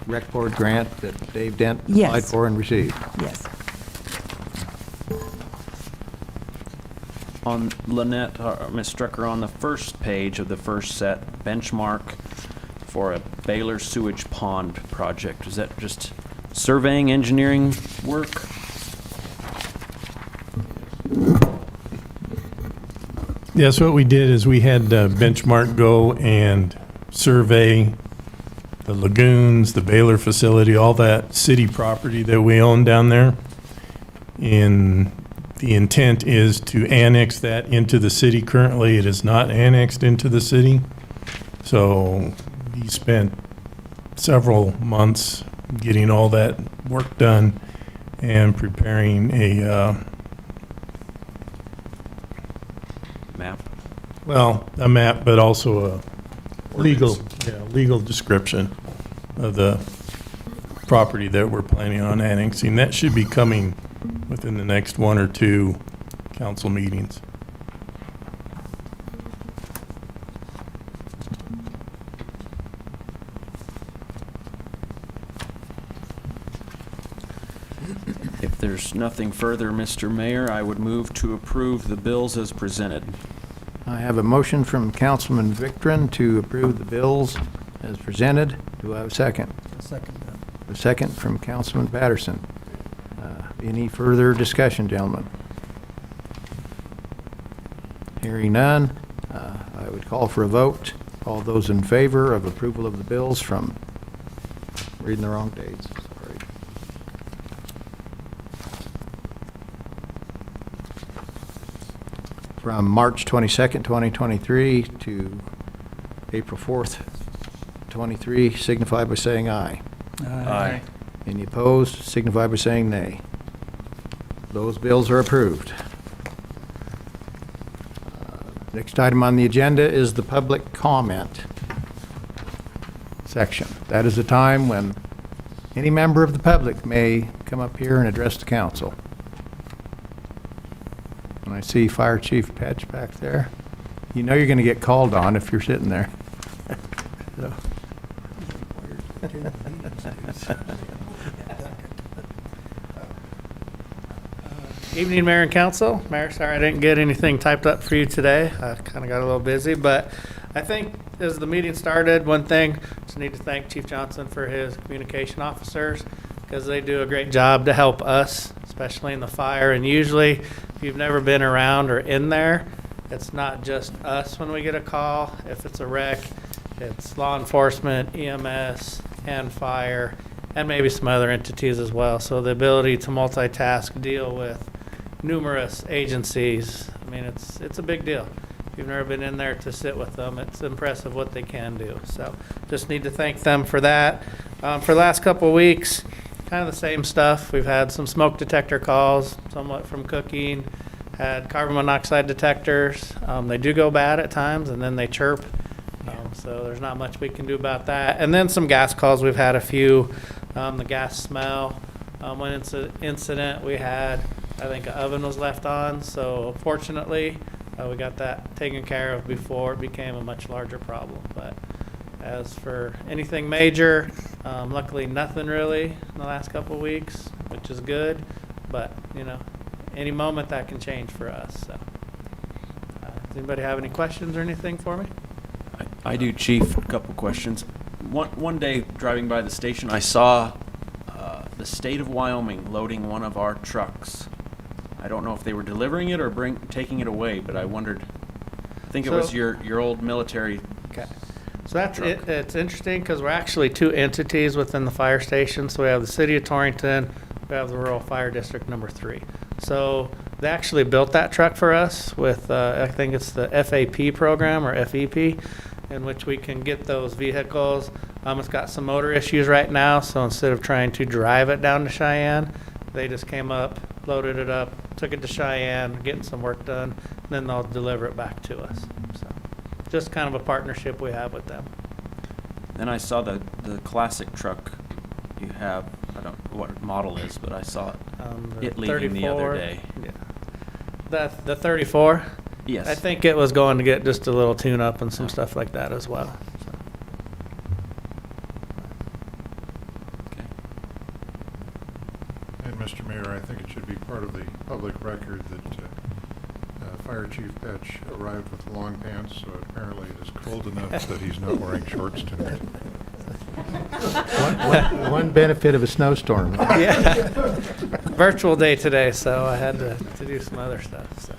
rec board grant that Dave Dent applied Yes. for and received. Yes. On Lynette, Ms. Strucker, on the first page of the first set, benchmark for a Baylor sewage pond project, is that just surveying, engineering work? Yes, what we did is we had Benchmark go and survey the lagoons, the Baylor facility, all that city property that we own down there. And the intent is to annex that into the city. Currently, it is not annexed into the city. So he spent several months getting all that work done and preparing a Map? a map, but also a legal description of the property that we're planning on annexing. That should be coming within the next 1 or 2 council meetings. If there's nothing further, Mr. Mayor, I would move to approve the bills as presented. I have a motion from Councilman Victorin to approve the bills as presented. Do I have a second? Second. A second from Councilman Patterson. Any further discussion, gentlemen? Hearing none, I would call for a vote. All those in favor of approval of the bills from, reading the wrong dates, sorry. from March 22nd, 2023 to April 4th, 23, signify by saying aye. Aye. Any opposed, signify by saying nay. Those bills are approved. Next item on the agenda is the public comment section. That is a time when any member of the public may come up here and address the council. And I see Fire Chief Patch back there. You know you're going to get called on if you're sitting there. So. Evening, Mayor and Council. Mayor, sorry I didn't get anything typed up for you today. I kind of got a little busy, but I think as the meeting started, one thing, just need to thank Chief Johnson for his communication officers because they do a great job to help us, especially in the fire. And usually, if you've never been around or in there, it's not just us when we get a call. If it's a wreck, it's law enforcement, EMS, and fire, and maybe some other entities as well. So the ability to multitask, deal with numerous agencies, I mean, it's a big deal. If you've never been in there to sit with them, it's impressive what they can do. So just need to thank them for that. For the last couple of weeks, kind of the same stuff. We've had some smoke detector calls, somewhat from cooking, had carbon monoxide detectors. They do go bad at times, and then they chirp. So there's not much we can do about that. And then some gas calls. We've had a few. The gas smell. One incident we had, I think an oven was left on. So fortunately, we got that taken care of before it became a much larger problem. But as for anything major, luckily nothing really in the last couple of weeks, which is good. But, you know, any moment that can change for us. So does anybody have any questions or anything for me? I do, Chief. A couple questions. One day driving by the station, I saw the state of Wyoming loading one of our trucks. I don't know if they were delivering it or taking it away, but I wondered. I think it was your old military. Okay. So that's it. It's interesting because we're actually two entities within the fire station. So we have the city of Torrington, we have the rural fire district number 3. So they actually built that truck for us with, I think it's the FAP program or FEP, in which we can get those vehicles. It's got some motor issues right now, so instead of trying to drive it down to Cheyenne, they just came up, loaded it up, took it to Cheyenne, getting some work done, and then they'll deliver it back to us. So just kind of a partnership we have with them. Then I saw the classic truck you have. I don't know what model is, but I saw it leaving the other day. Yeah. The 34? Yes. I think it was going to get just a little tune-up and some stuff like that as well. So. Okay. And Mr. Mayor, I think it should be part of the public record that Fire Chief Patch arrived with long pants, so apparently it is cold enough that he's not wearing shorts tonight. One benefit of a snowstorm. Yeah. Virtual day today, so I had to do some other stuff. So.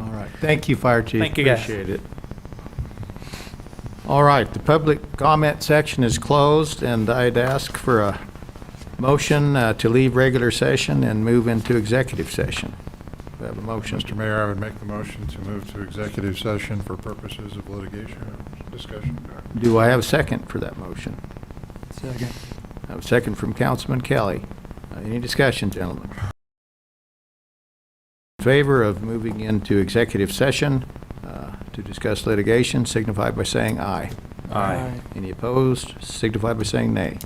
All right. Thank you, Fire Chief. Thank you, guys. Appreciate it. All right. The public comment section is closed, and I'd ask for a motion to leave regular session and move into executive session. We have a motion. Mr. Mayor, I would make the motion to move to executive session for purposes of litigation or discussion. Do I have a second for that motion? Second. I have a second from Councilman Kelly. Any discussion, gentlemen? In favor of moving into executive session to discuss litigation, signify by saying aye. Aye. Any opposed, signify by saying nay.